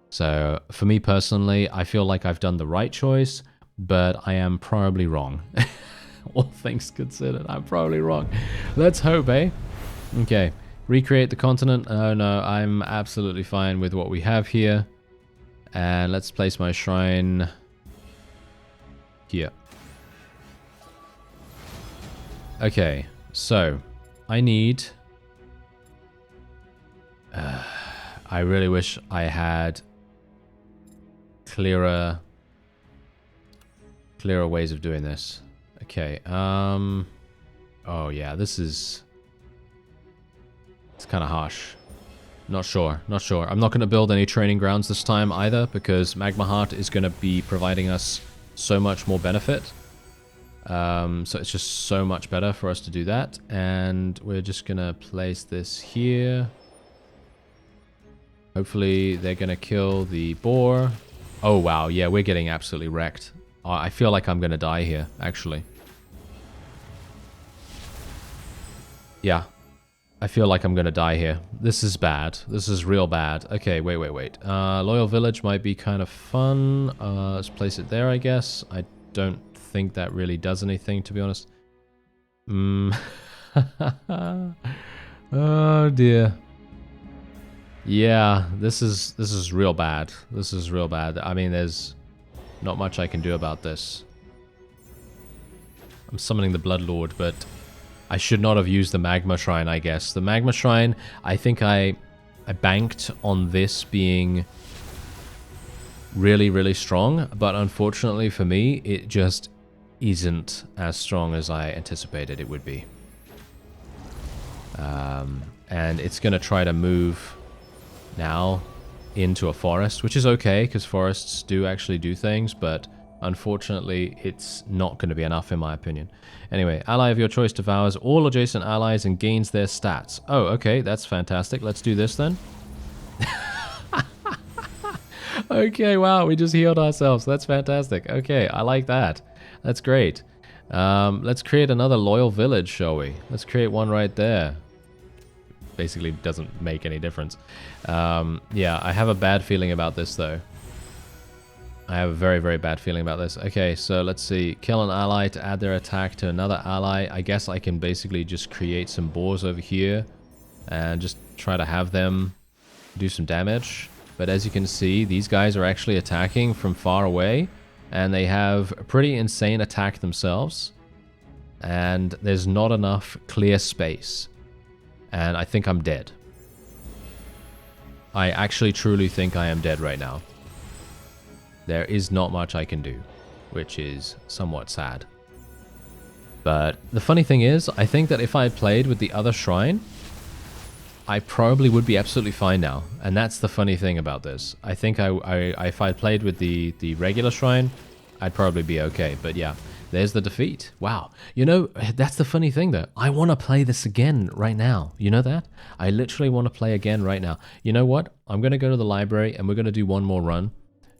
So for me personally, I feel like I've done the right choice, but I am probably wrong. All things considered, I'm probably wrong. Let's hope, eh? Okay. Recreate the continent. Oh no, I'm absolutely fine with what we have here. And let's place my shrine here. Okay, so I need... I really wish I had clearer ways of doing this. Okay, oh yeah, this is... it's kind of harsh. Not sure. I'm not going to build any training grounds this time either, because Magma Heart is going to be providing us so much more benefit. So it's just so much better for us to do that. And we're just going to place this here. Hopefully they're going to kill the boar. Oh wow, yeah, we're getting absolutely wrecked. I feel like I'm going to die here, actually. Yeah. I feel like I'm gonna die here. This is bad. This is real bad. Okay, wait. Loyal Village might be kind of fun. Let's place it there, I guess. I don't think that really does anything, to be honest. Oh dear. Yeah, this is real bad. This is real bad. I mean, there's not much I can do about this. I'm summoning the Bloodlord, but I should not have used the Magma Shrine, I guess. The Magma Shrine, I think I banked on this being really, really strong, but unfortunately for me, it just isn't as strong as I anticipated it would be. And it's going to try to move now into a forest, which is okay, because forests do actually do things, but unfortunately, it's not going to be enough in my opinion. Anyway, ally of your choice devours all adjacent allies and gains their stats. Oh, okay, that's fantastic. Let's do this then. Okay, wow, we just healed ourselves. That's fantastic. Okay, I like that. That's great. Let's create another loyal village, shall we? Let's create one right there. Basically doesn't make any difference. Yeah, I have a bad feeling about this though. I have a very, very bad feeling about this. Okay, so let's see. Kill an ally to add their attack to another ally. I guess I can basically just create some boars over here and just try to have them do some damage. But as you can see, these guys are actually attacking from far away, and they have a pretty insane attack themselves. And there's not enough clear space. And I think I'm dead. I actually truly think I am dead right now. There is not much I can do, which is somewhat sad. But the funny thing is, I think that if I had played with the other shrine, I probably would be absolutely fine now. And that's the funny thing about this. I think if I played with the regular shrine, I'd probably be okay. But yeah, there's the defeat. Wow. You know, that's the funny thing though. I want to play this again right now. You know that? I literally want to play again right now. You know what? I'm going to go to the library and we're going to do one more run.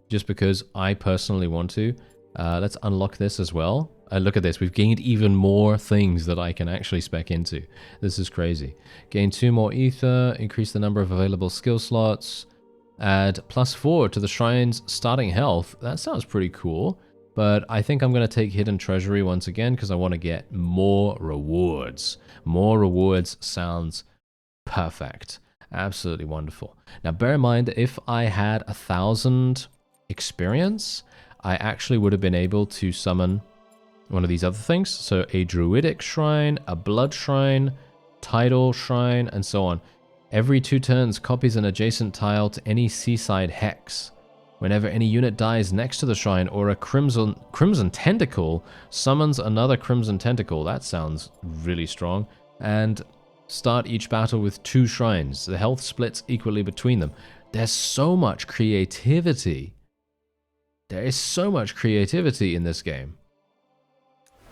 Just because I personally want to. Let's unlock this as well. Look at this. We've gained even more things that I can actually spec into. This is crazy. Gain 2 more ether. Increase the number of available skill slots. Add +4 to the shrine's starting health. That sounds pretty cool. But I think I'm going to take Hidden Treasury once again because I want to get more rewards. More rewards sounds perfect. Absolutely wonderful. Now bear in mind, if I had 1,000... experience, I actually would have been able to summon one of these other things. So a druidic shrine, a blood shrine, tidal shrine, and so on. Every 2 turns, copies an adjacent tile to any seaside hex. Whenever any unit dies next to the shrine or a crimson tentacle summons another crimson tentacle, that sounds really strong, and start each battle with 2 shrines. The health splits equally between them. There's so much creativity. There is so much creativity in this game.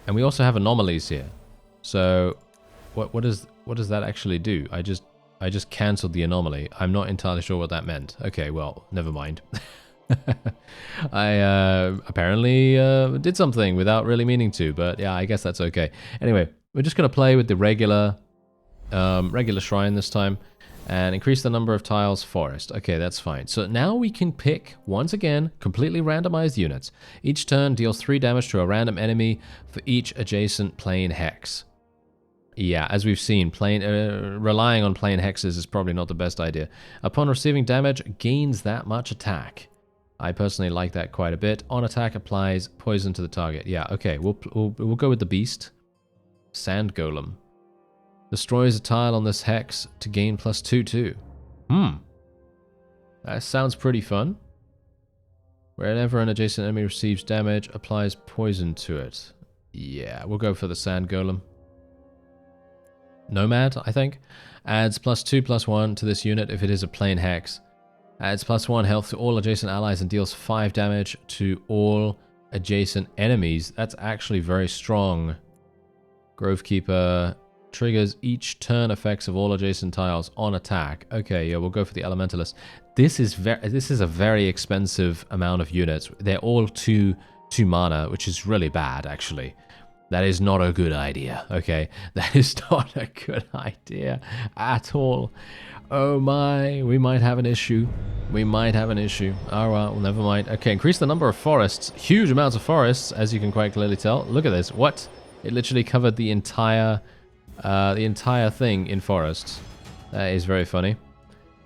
And we also have anomalies here. So what does that actually do? I just cancelled the anomaly. I'm not entirely sure what that meant. Okay, well, never mind. I apparently did something without really meaning to, but yeah, I guess that's okay. Anyway, we're just going to play with the regular shrine this time. And increase the number of tiles forest. Okay, that's fine. So now we can pick, once again, completely randomized units. Each turn deals 3 damage to a random enemy for each adjacent plane hex. Yeah, as we've seen, relying on plane hexes is probably not the best idea. Upon receiving damage, gains that much attack. I personally like that quite a bit. On attack, applies poison to the target. Yeah, okay, we'll go with the beast. Sand Golem. Destroys a tile on this hex to gain +2 too. That sounds pretty fun. Whenever an adjacent enemy receives damage, applies poison to it. Yeah, we'll go for the Sand Golem. Nomad, I think. Adds +2/+1 to this unit if it is a plane hex. Adds +1 health to all adjacent allies and deals 5 damage to all adjacent enemies. That's actually very strong. Grovekeeper triggers each turn effects of all adjacent tiles on attack. Okay, yeah, we'll go for the Elementalist. This is a very expensive amount of units. They're all 2 mana, which is really bad, actually. That is not a good idea, okay? That is not a good idea at all. Oh my, we might have an issue. We might have an issue. Oh well, never mind. Okay, increase the number of forests. Huge amounts of forests, as you can quite clearly tell. Look at this. What? It literally covered the entire thing in forests. That is very funny.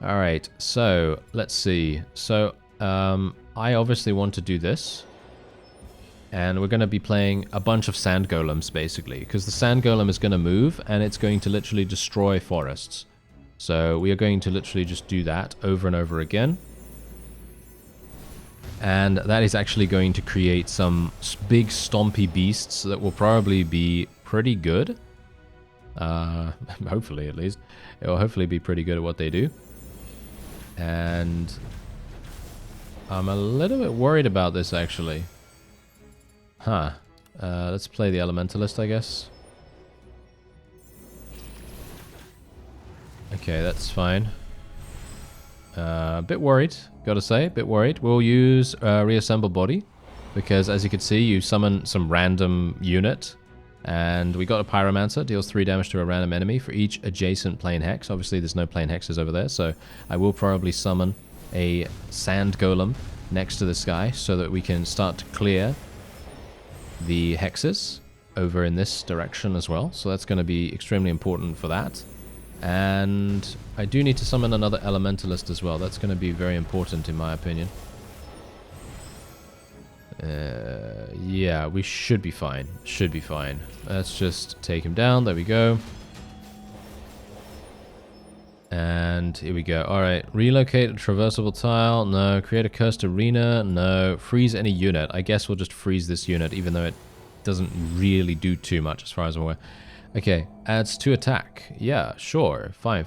All right, so let's see. So I obviously want to do this. And we're going to be playing a bunch of sand golems, basically. Because the sand golem is going to move, and it's going to literally destroy forests. So we are going to literally just do that over and over again. And that is actually going to create some big stompy beasts that will probably be pretty good. Hopefully, at least. It will hopefully be pretty good at what they do. And I'm a little bit worried about this, actually. Huh. Let's play the Elementalist, I guess. Okay, that's fine. A bit worried, gotta say, a bit worried. We'll use Reassemble Body, because as you can see, you summon some random unit. And we got a Pyromancer, deals 3 damage to a random enemy for each adjacent plane hex. Obviously, there's no plane hexes over there, so I will probably summon a Sand Golem next to this guy so that we can start to clear the hexes over in this direction as well. So that's going to be extremely important for that. And I do need to summon another elementalist as well. That's going to be very important in my opinion. Yeah, we should be fine. Should be fine. Let's just take him down. There we go. And here we go. Alright, relocate a traversable tile. No. Create a cursed arena. No. Freeze any unit. I guess we'll just freeze this unit, even though it doesn't really do too much as far as I'm aware. Okay, adds 2 attack. Yeah, sure. Fine.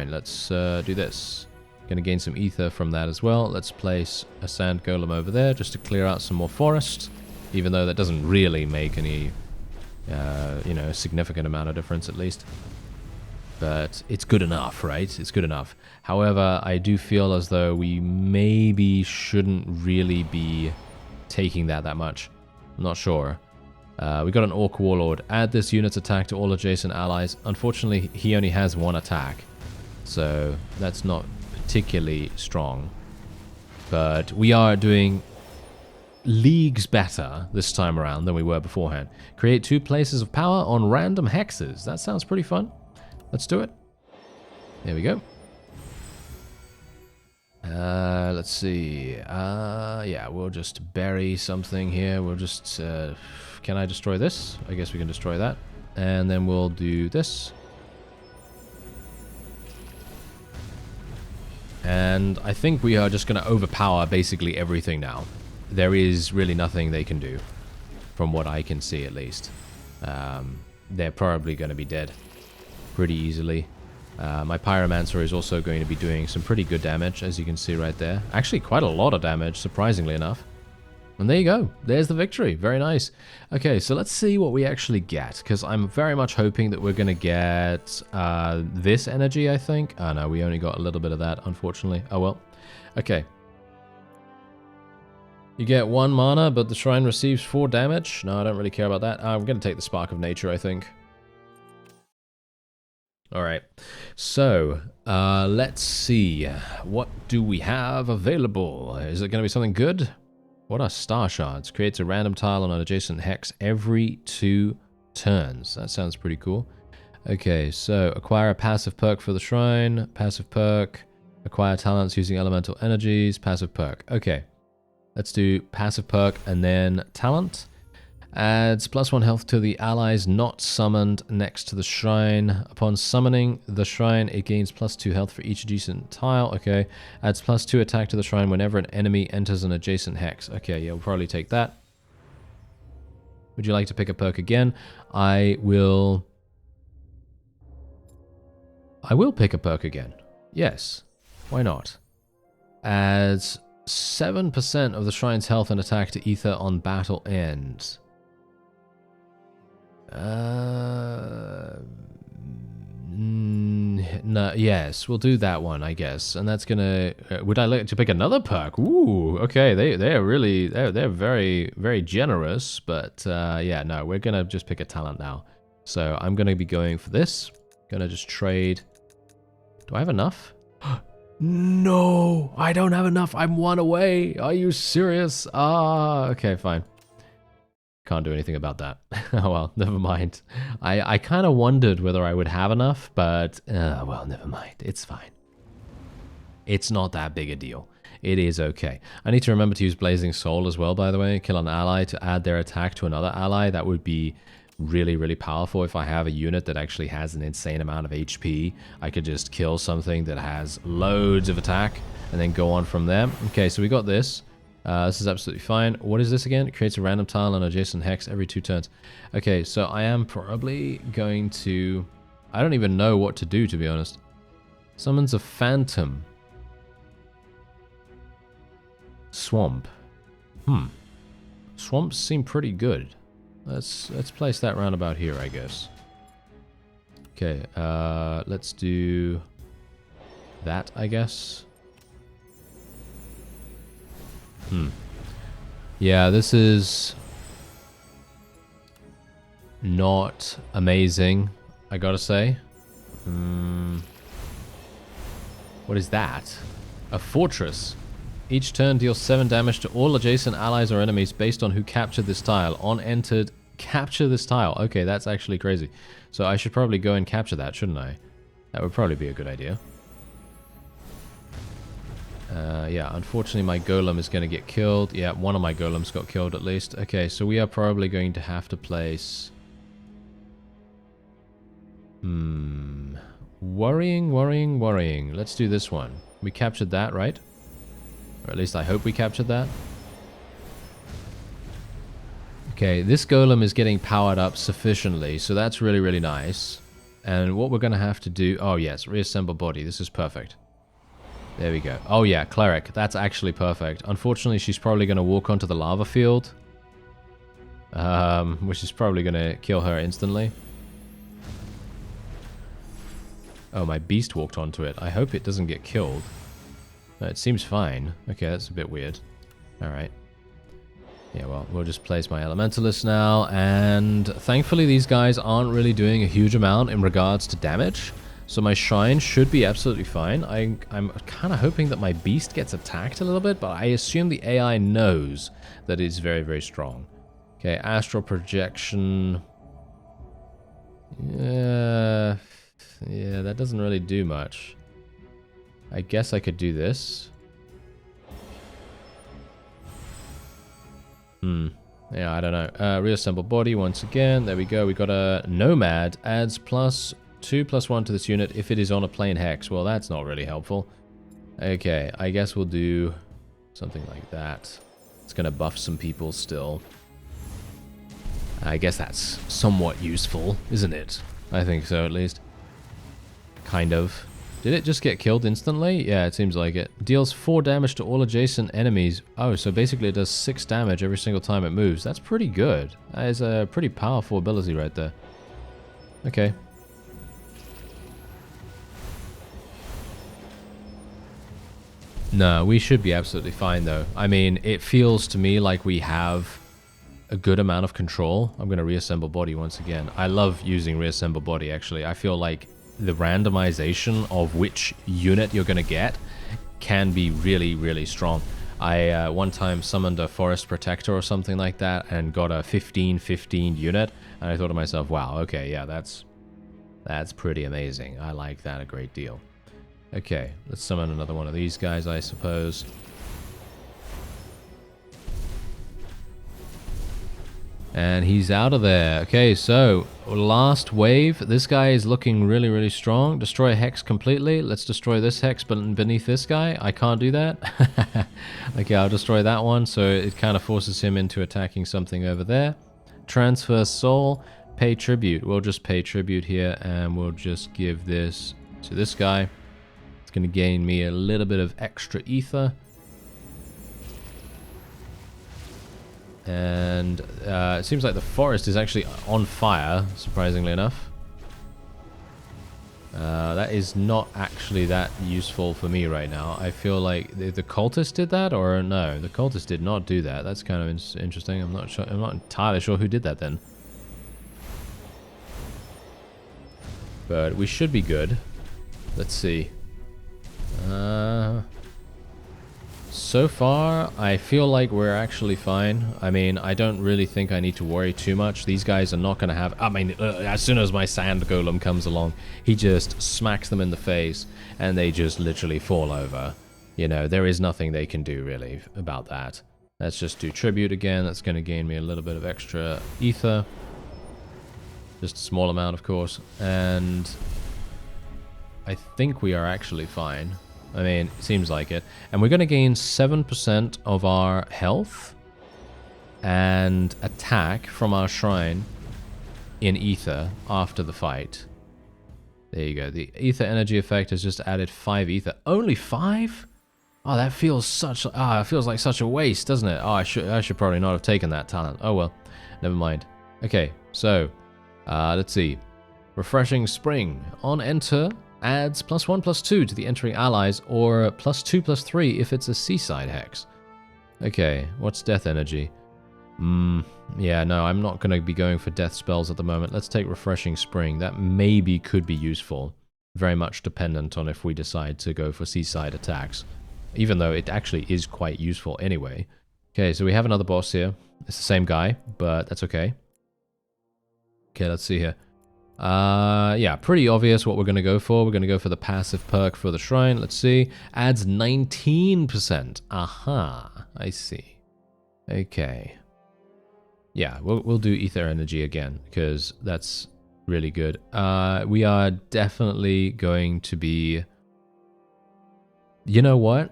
Let's do this. Gonna gain some ether from that as well. Let's place a sand golem over there just to clear out some more forest. Even though that doesn't really make any, you know, significant amount of difference at least. But it's good enough, right? It's good enough. However, I do feel as though we maybe shouldn't really be taking that much. I'm not sure. We got an Orc Warlord. Add this unit's attack to all adjacent allies. Unfortunately, he only has 1 attack. So that's not particularly strong. But we are doing leagues better this time around than we were beforehand. Create 2 places of power on random hexes. That sounds pretty fun. Let's do it. There we go. Let's see. Yeah, we'll just bury something here. We'll just... can I destroy this? I guess we can destroy that. And then we'll do this. And I think we are just going to overpower basically everything now. There is really nothing they can do, from what I can see at least. They're probably going to be dead pretty easily. My Pyromancer is also going to be doing some pretty good damage, as you can see right there. Actually, quite a lot of damage, surprisingly enough. And there you go. There's the victory. Very nice. Okay, so let's see what we actually get, because I'm very much hoping that we're going to get this energy, I think. Oh, no, we only got a little bit of that, unfortunately. Oh, well. Okay. You get 1 mana, but the shrine receives 4 damage. No, I don't really care about that. I'm going to take the Spark of Nature, I think. Alright, so let's see. What do we have available? Is it going to be something good? What are Star Shards? Creates a random tile on an adjacent hex every 2 turns. That sounds pretty cool. Okay, so acquire a passive perk for the shrine. Passive perk. Acquire talents using elemental energies. Passive perk. Okay, let's do passive perk and then talent. Adds +1 health to the allies not summoned next to the shrine. Upon summoning the shrine, it gains +2 health for each adjacent tile. Okay. Adds +2 attack to the shrine whenever an enemy enters an adjacent hex. Okay, yeah, we'll probably take that. Would you like to pick a perk again? I will pick a perk again. Yes. Why not? Adds 7% of the shrine's health and attack to ether on battle end. No, yes, we'll do that one, I guess. And that's gonna... would I like to pick another perk? Ooh, okay, they're really... They're very, very generous. But, yeah, no, we're gonna just pick a talent now. So I'm gonna be going for this. Gonna just trade... Do I have enough? No, I don't have enough. I'm 1 away. Are you serious? Ah, okay, fine. Can't do anything about that. Oh well, never mind. I kind of wondered whether I would have enough, but well, never mind. It's fine. It's not that big a deal. It is okay. I need to remember to use Blazing Soul as well, by the way. Kill an ally to add their attack to another ally. That would be really, really powerful. If I have a unit that actually has an insane amount of HP, I could just kill something that has loads of attack and then go on from there. Okay, so we got this. This is absolutely fine. What is this again? It creates a random tile on an adjacent hex every 2 turns. Okay, so I am probably going to... I don't even know what to do, to be honest. Summons a phantom. Swamp. Swamps seem pretty good. Let's place that round about here, I guess. Okay, let's do that, I guess. Yeah, this is not amazing, I gotta say. What is that? A fortress. Each turn deals 7 damage to all adjacent allies or enemies based on who captured this tile. On entered, capture this tile. Okay, that's actually crazy. So I should probably go and capture that, shouldn't I? That would probably be a good idea. Yeah, unfortunately my golem is going to get killed. Yeah, one of my golems got killed at least. Okay, so we are probably going to have to place... Worrying, worrying, worrying. Let's do this one. We captured that, right? Or at least I hope we captured that. Okay, this golem is getting powered up sufficiently, so that's really, really nice. And what we're going to have to do... Oh, yes, reassemble body. This is perfect. There we go. Oh, yeah, cleric. That's actually perfect. Unfortunately, she's probably going to walk onto the lava field. Which is probably going to kill her instantly. Oh, my beast walked onto it. I hope it doesn't get killed. It seems fine. Okay, that's a bit weird. Alright. Yeah, well, we'll just place my elementalist now. And thankfully, these guys aren't really doing a huge amount in regards to damage. So my shrine should be absolutely fine. I'm kind of hoping that my beast gets attacked a little bit, but I assume the AI knows that it's very, very strong. Okay, astral projection. Yeah, that doesn't really do much. I guess I could do this. Yeah, I don't know. Reassemble body once again. There we go. We got a nomad. Adds +2/+1 to this unit if it is on a plane hex. Well, that's not really helpful. Okay, I guess we'll do something like that. It's going to buff some people still. I guess that's somewhat useful, isn't it? I think so, at least. Kind of. Did it just get killed instantly? Yeah, it seems like it. Deals 4 damage to all adjacent enemies. Oh, so basically it does 6 damage every single time it moves. That's pretty good. That is a pretty powerful ability right there. Okay. No, we should be absolutely fine, though. I mean, it feels to me like we have a good amount of control. I'm going to reassemble body once again. I love using reassemble body, actually. I feel like the randomization of which unit you're going to get can be really, really strong. I one time summoned a forest protector or something like that and got a 15-15 unit. And I thought to myself, wow, okay, yeah, that's pretty amazing. I like that a great deal. Okay, let's summon another one of these guys, I suppose. And he's out of there. Okay, so last wave. This guy is looking really, really strong. Destroy a hex completely. Let's destroy this hex beneath this guy. I can't do that. Okay, I'll destroy that one. So it kind of forces him into attacking something over there. Transfer soul. Pay tribute. We'll just pay tribute here. And we'll just give this to this guy. It's going to gain me a little bit of extra ether. And it seems like the forest is actually on fire, surprisingly enough. That is not actually that useful for me right now. I feel like the cultist did that, or no, the cultist did not do that. That's kind of interesting. I'm not sure. I'm not entirely sure who did that then. But we should be good. Let's see. So far, I feel like we're actually fine. I mean, I don't really think I need to worry too much. These guys are not going to have... I mean, as soon as my sand golem comes along, he just smacks them in the face, and they just literally fall over. You know, there is nothing they can do, really, about that. Let's just do tribute again. That's going to gain me a little bit of extra ether. Just a small amount, of course. And I think we are actually fine. I mean, it seems like it. And we're going to gain 7% of our health and attack from our shrine in ether after the fight. There you go. The ether energy effect has just added 5 ether. Only 5? Oh, that feels such... it feels like such a waste, doesn't it? Oh, I should probably not have taken that talent. Oh, well. Never mind. Okay, so let's see. Refreshing Spring. On enter... adds +1/+2 to the entering allies, or +2/+3 if it's a seaside hex. Okay, what's death energy? Yeah, no, I'm not going to be going for death spells at the moment. Let's take Refreshing Spring. That maybe could be useful. Very much dependent on if we decide to go for seaside attacks. even though it actually is quite useful anyway. Okay, so we have another boss here. It's the same guy, but that's okay. Okay, let's see here. Yeah, pretty obvious what we're going to go for. We're going to go for the passive perk for the shrine. Let's see. Adds 19%. Aha, I see. Okay. Yeah, we'll do ether energy again, because that's really good. We are definitely going to be... You know what?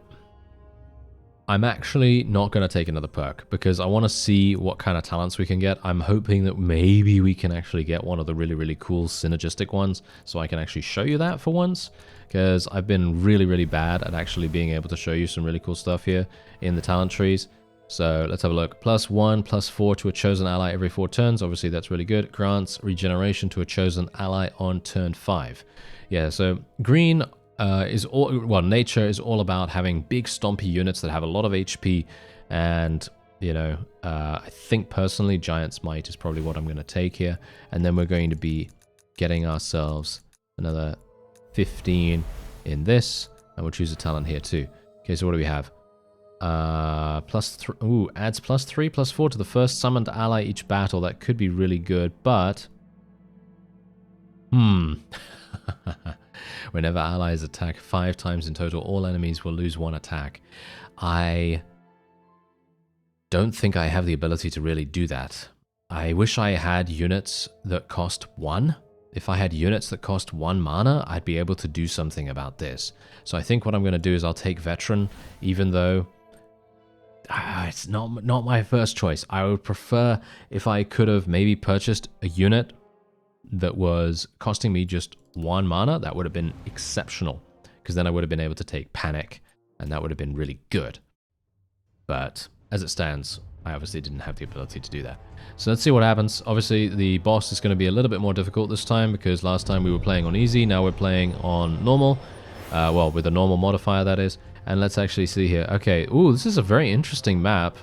I'm actually not going to take another perk because I want to see what kind of talents we can get. I'm hoping that maybe we can actually get one of the really, really cool synergistic ones so I can actually show you that for once, because I've been really, really bad at actually being able to show you some really cool stuff here in the talent trees. So let's have a look. +1, +4 to a chosen ally every 4 turns. Obviously, that's really good. Grants regeneration to a chosen ally on turn 5. Yeah, so green... nature is all about having big stompy units that have a lot of HP, and you know, I think personally Giant's Might is probably what I'm going to take here, and then we're going to be getting ourselves another 15 in this, and we'll choose a talent here too. Okay, so what do we have? +3, ooh, adds +3, +4 to the first summoned ally each battle. That could be really good, but whenever allies attack 5 times in total, all enemies will lose 1 attack. I don't think I have the ability to really do that. I wish I had units that cost 1. If I had units that cost 1 mana, I'd be able to do something about this. So I think what I'm going to do is I'll take Veteran, even though it's not my first choice. I would prefer if I could have maybe purchased a unit that was costing me just 1 mana. That would have been exceptional, because then I would have been able to take Panic, and that would have been really good. But as it stands, I obviously didn't have the ability to do that. So let's see what happens. Obviously, the boss is going to be a little bit more difficult this time, because last time we were playing on easy, now we're playing on normal. Well, with a normal modifier, that is. And let's actually see here. Okay, ooh, this is a very interesting map.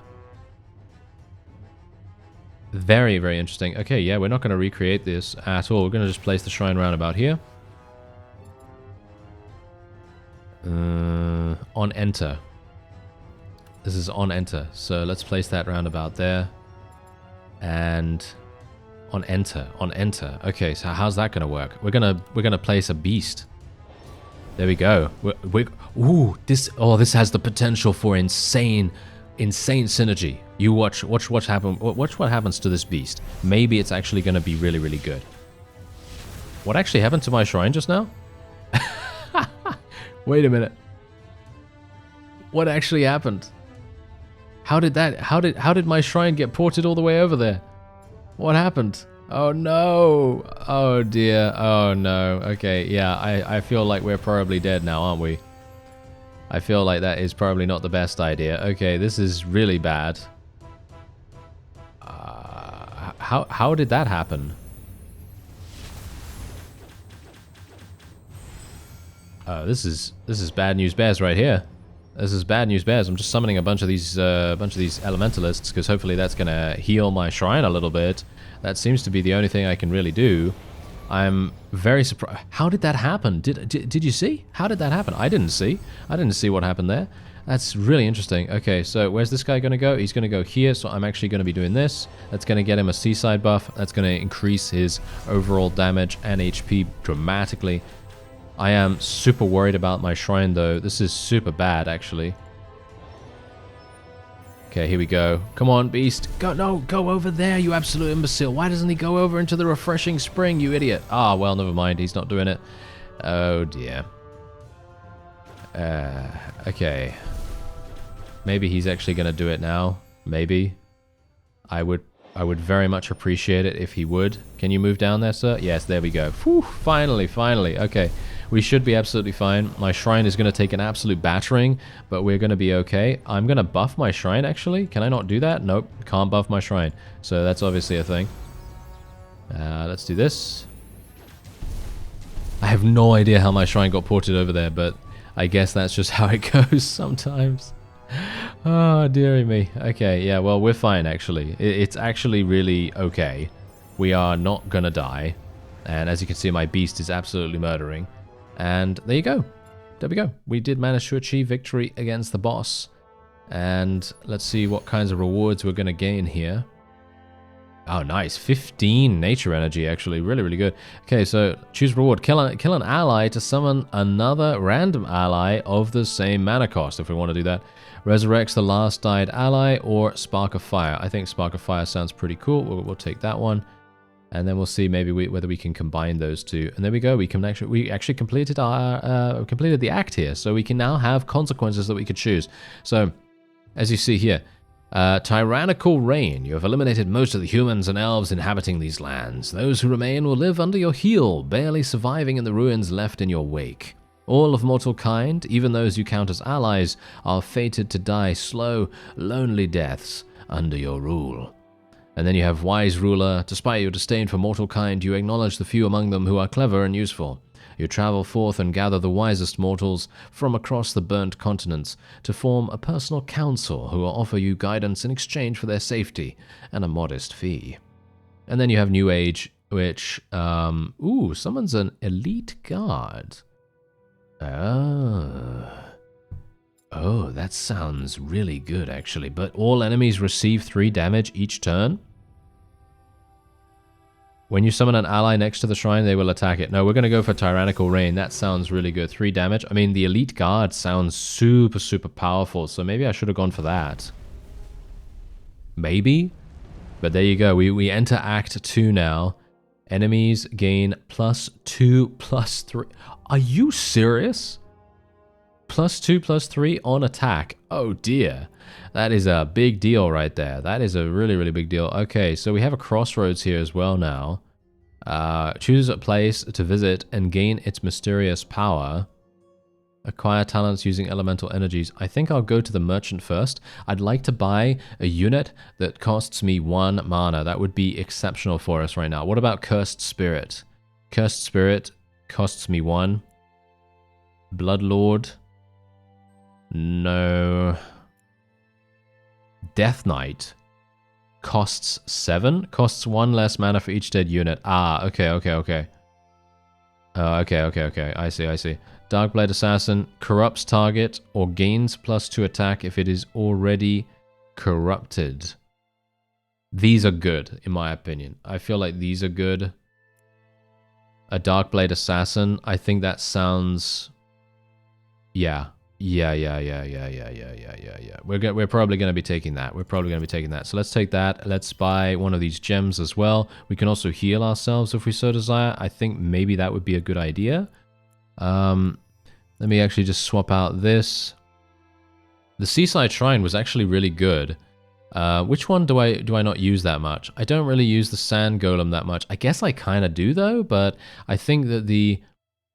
Very, very interesting. Okay, yeah, we're not going to recreate this at all. We're going to just place the shrine round about here. On enter. This is on enter. So let's place that round about there. And on enter. On enter. Okay, so how's that going to work? We're gonna place a beast. There we go. Ooh, this has the potential for insane synergy. You watch what happens to this beast. Maybe it's actually going to be really, really good. What actually happened to my shrine just now? Wait a minute. What actually happened? How did my shrine get ported all the way over there? What happened? Oh no. Oh dear. Oh no. Okay, yeah, I feel like we're probably dead now, aren't we? I feel like that is probably not the best idea. Okay, this is really bad. How did that happen? This is bad news bears right here. This is bad news bears. I'm just summoning a bunch of these elementalists, because hopefully that's gonna heal my shrine a little bit. That seems to be the only thing I can really do. I'm very surprised. How did that happen? Did you see? How did that happen? I didn't see. I didn't see what happened there. That's really interesting. Okay, so where's this guy going to go? He's going to go here, so I'm actually going to be doing this. That's going to get him a seaside buff. That's going to increase his overall damage and HP dramatically. I am super worried about my shrine, though. This is super bad, actually. Okay, here we go. Come on, beast. Go over there, you absolute imbecile. Why doesn't he go over into the refreshing spring, you idiot? Ah, well, never mind. He's not doing it. Oh, dear. Okay. Maybe he's actually going to do it now. Maybe. I would very much appreciate it if he would. Can you move down there, sir? Yes, there we go. Whew, finally. Okay. We should be absolutely fine. My shrine is going to take an absolute battering, but we're going to be okay. I'm going to buff my shrine, actually. Can I not do that? Nope, can't buff my shrine. So that's obviously a thing. Let's do this. I have no idea how my shrine got ported over there, but I guess that's just how it goes sometimes. Oh, dearie me. Okay, yeah, well, we're fine, actually. It's actually really okay. We are not going to die. And as you can see, my beast is absolutely murdering. And there you go. there we go. We did manage to achieve victory against the boss. And let's see what kinds of rewards we're going to gain here. Oh, nice. 15 nature energy, actually. Really, really good. Okay, so choose reward. Kill an ally to summon another random ally of the same mana cost, if we want to do that. Resurrects the last died ally, or Spark of Fire. I think Spark of Fire sounds pretty cool. We'll take that one. And then we'll see maybe whether we can combine those two. And there we go. We actually completed completed the act here. So we can now have consequences that we could choose. So, as you see here, tyrannical reign. You have eliminated most of the humans and elves inhabiting these lands. Those who remain will live under your heel, barely surviving in the ruins left in your wake. All of mortal kind, even those you count as allies, are fated to die slow, lonely deaths under your rule. And then you have wise ruler. Despite your disdain for mortal kind, you acknowledge the few among them who are clever and useful. You travel forth and gather the wisest mortals from across the burnt continents to form a personal council who will offer you guidance in exchange for their safety and a modest fee. And then you have New Age, which, summons an elite guard. Oh, that sounds really good, actually. But all enemies receive 3 damage each turn. When you summon an ally next to the shrine, they will attack it. No, we're going to go for Tyrannical Reign. That sounds really good. 3 damage. I mean, the Elite Guard sounds super, super powerful, so maybe I should have gone for that. Maybe? But there you go. We enter Act 2 now. Enemies gain +2, +3. Are you serious? +2, +3 on attack. Oh dear. That is a big deal right there. That is a really, really big deal. Okay, so we have a crossroads here as well now. Choose a place to visit and gain its mysterious power. Acquire talents using elemental energies. I think I'll go to the merchant first. I'd like to buy a unit that costs me 1 mana. That would be exceptional for us right now. What about Cursed Spirit? Cursed Spirit costs me 1. Bloodlord. No. Death Knight costs 7. Costs 1 less mana for each dead unit. Ah, okay. Okay. I see. Darkblade Assassin corrupts target or gains +2 attack if it is already corrupted. These are good, in my opinion. I feel like these are good. A Darkblade Assassin, I think that sounds... Yeah. We're probably going to be taking that. So let's take that. Let's buy one of these gems as well. We can also heal ourselves if we so desire. I think maybe that would be a good idea. Let me actually just swap out this. The Seaside Shrine was actually really good. Which one do I not use that much? I don't really use the Sand Golem that much. I guess I kind of do though, but I think that the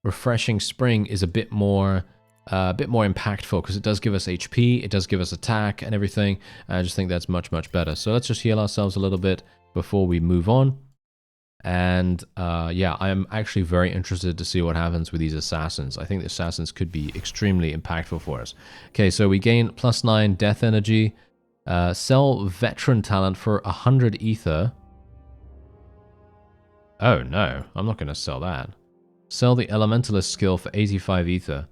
Refreshing Spring is a bit more impactful because it does give us HP, it does give us attack and everything. I just think that's much, much better. So let's just heal ourselves a little bit before we move on. And yeah, I am actually very interested to see what happens with these assassins. I think the assassins could be extremely impactful for us. Okay, so we gain +9 death energy. Sell veteran talent for 100 ether. Oh no, I'm not going to sell that. Sell the elementalist skill for 85 ether.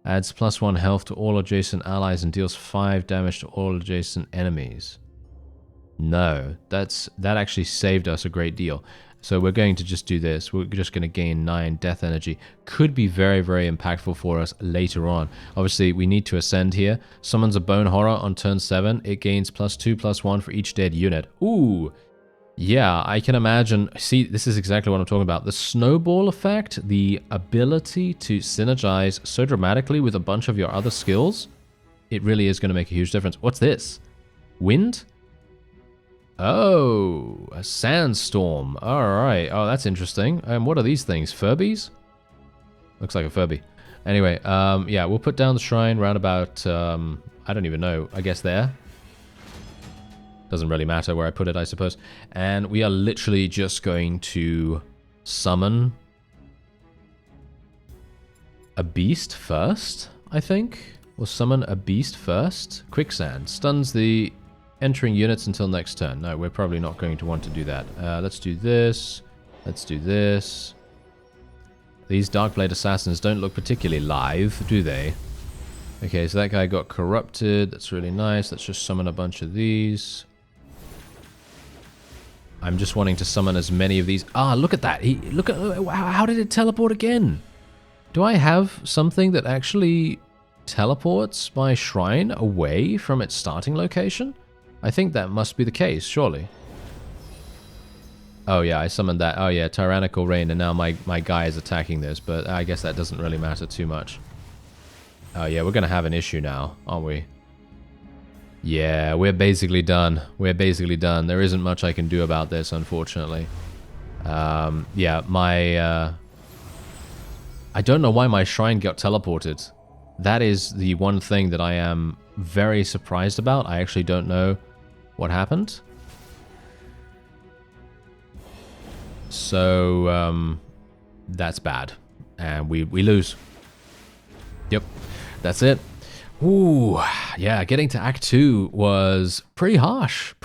Adds +1 health to all adjacent allies and deals 5 damage to all adjacent enemies. No, that actually saved us a great deal. So we're going to just do this. We're just going to gain 9 death energy. Could be very, very impactful for us later on. Obviously, we need to ascend here. Summons a Bone Horror on turn 7. It gains +2, +1 for each dead unit. Ooh! Yeah, I can imagine. See, this is exactly what I'm talking about. The snowball effect, the ability to synergize so dramatically with a bunch of your other skills, it really is going to make a huge difference. What's this? Wind? Oh, a sandstorm. All right. Oh, that's interesting. What are these things? Furbies? Looks like a Furby. Anyway, yeah, we'll put down the shrine round about, I don't even know, I guess there. Doesn't really matter where I put it, I suppose. And we are literally just going to summon a beast first, I think. We'll summon a beast first. Quicksand. Stuns the entering units until next turn. No, we're probably not going to want to do that. Let's do this. Let's do this. I These Darkblade Assassins don't look particularly live, do they? Okay, so that guy got corrupted. That's really nice. Let's just summon a bunch of these. I'm just wanting to summon as many of these. Ah, look at that. Look at how did it teleport again? Do I have something that actually teleports my shrine away from its starting location? I think that must be the case, surely. Oh yeah, I summoned that. Oh yeah, Tyrannical Rain, and now my guy is attacking this, but I guess that doesn't really matter too much. Oh yeah, we're gonna have an issue now, aren't we? Yeah, we're basically done. We're basically done. There isn't much I can do about this, unfortunately. Yeah, I don't know why my shrine got teleported. That is the one thing that I am very surprised about. I actually don't know what happened. So, that's bad. And we lose. Yep, that's it. Ooh, yeah, getting to Act 2 was pretty harsh,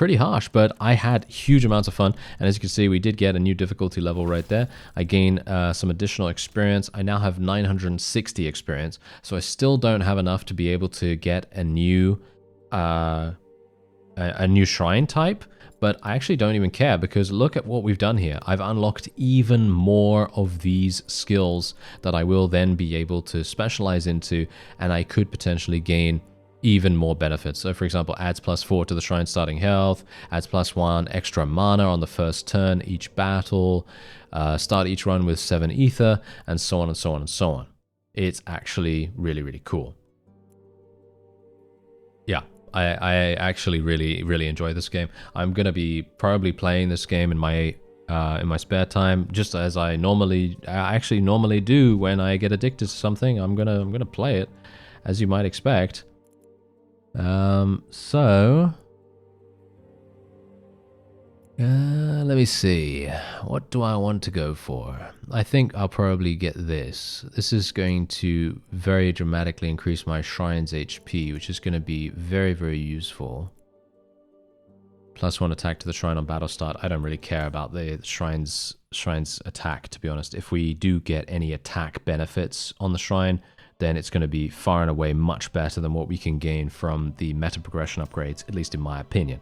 but I had huge amounts of fun, and as you can see, we did get a new difficulty level right there. I gained some additional experience. I now have 960 experience, so I still don't have enough to be able to get a new shrine type, but I actually don't even care because look at what we've done here. I've unlocked even more of these skills that I will then be able to specialize into, and I could potentially gain even more benefits. So for example, adds +4 to the shrine starting health, adds +1 extra mana on the first turn each battle, start each run with 7 ether, and so on and so on and so on. It's actually really, really cool. Yeah. I actually really enjoy this game. I'm gonna be probably playing this game in my spare time, just as I actually normally do when I get addicted to something. I'm gonna play it, as you might expect. Let me see. What do I want to go for? I think I'll probably get this. This is going to very dramatically increase my shrine's HP, which is going to be very useful. +1 attack to the shrine on battle start. I don't really care about the shrine's attack, to be honest. If we do get any attack benefits on the shrine, then it's going to be far and away much better than what we can gain from the meta progression upgrades, at least in my opinion.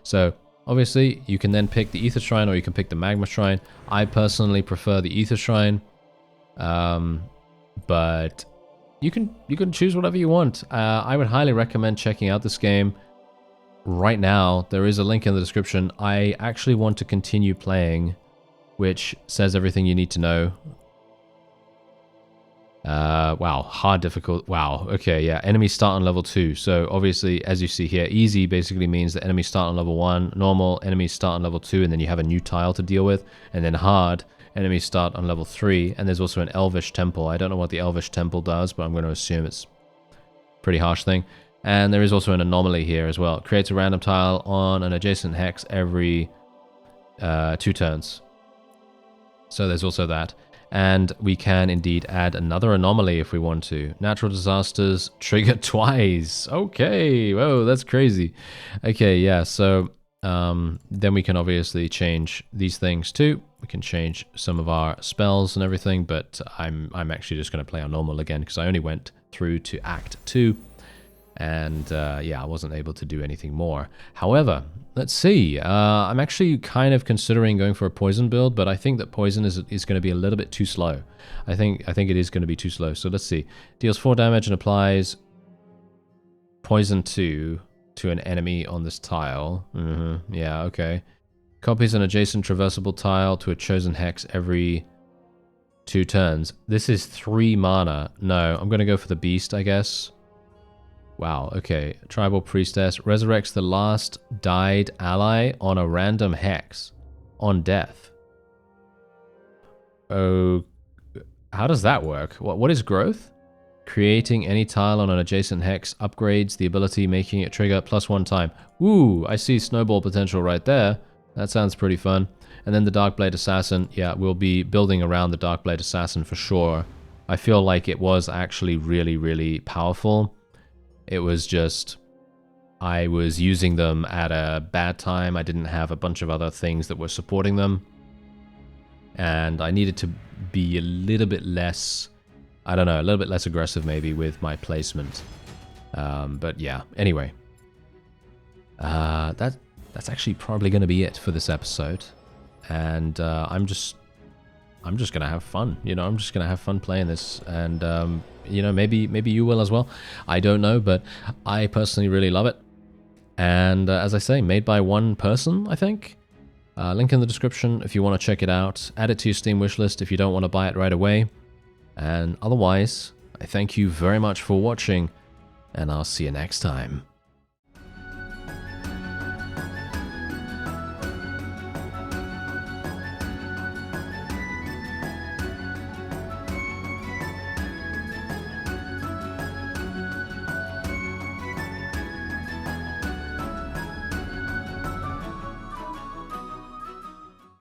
So obviously, you can then pick the Ether Shrine or you can pick the Magma Shrine. I personally prefer the Ether Shrine, but you can choose whatever you want. I would highly recommend checking out this game. Right now, there is a link in the description. I actually want to continue playing, which says everything you need to know. Wow, hard difficult. Wow, okay, yeah. Enemies start on level 2. So obviously, as you see here, easy basically means that enemies start on level 1. Normal, enemies start on level 2, and then you have a new tile to deal with. And then hard, enemies start on level 3. And there's also an Elvish Temple. I don't know what the Elvish Temple does, but I'm going to assume it's a pretty harsh thing. And there is also an anomaly here as well. It creates a random tile on an adjacent hex every 2 turns. So there's also that. And we can indeed add another anomaly if we want to. Natural disasters trigger twice. Okay, whoa, that's crazy. Okay, yeah, so then we can obviously change these things too. We can change some of our spells and everything, but I'm actually just going to play on normal again because I only went through to Act 2. And yeah, I wasn't able to do anything more. However, let's see. I'm actually kind of considering going for a poison build, but I think that poison is going to be a little bit too slow. I think it is going to be too slow. So let's see. Deals 4 damage and applies poison 2 to an enemy on this tile. Yeah, okay. Copies an adjacent traversable tile to a chosen hex every 2 turns. This is 3 mana. No, I'm going to go for the beast, I guess. Wow, okay. Tribal Priestess resurrects the last died ally on a random hex on death. Oh, how does that work? What is growth? Creating any tile on an adjacent hex upgrades the ability, making it trigger +1 time. Ooh, I see snowball potential right there. That sounds pretty fun. And then the Darkblade Assassin. Yeah, we'll be building around the Darkblade Assassin for sure. I feel like it was actually really powerful. It was just, I was using them at a bad time. I didn't have a bunch of other things that were supporting them. And I needed to be a little bit less, I don't know, a little bit less aggressive maybe with my placement. But yeah, anyway. That's actually probably going to be it for this episode. And I'm just gonna have fun, you know. I'm just gonna have fun playing this, and you know, maybe you will as well. I don't know, but I personally really love it. And as I say, made by one person, I think. Link in the description if you want to check it out. Add it to your Steam wishlist if you don't want to buy it right away. And otherwise, I thank you very much for watching, and I'll see you next time.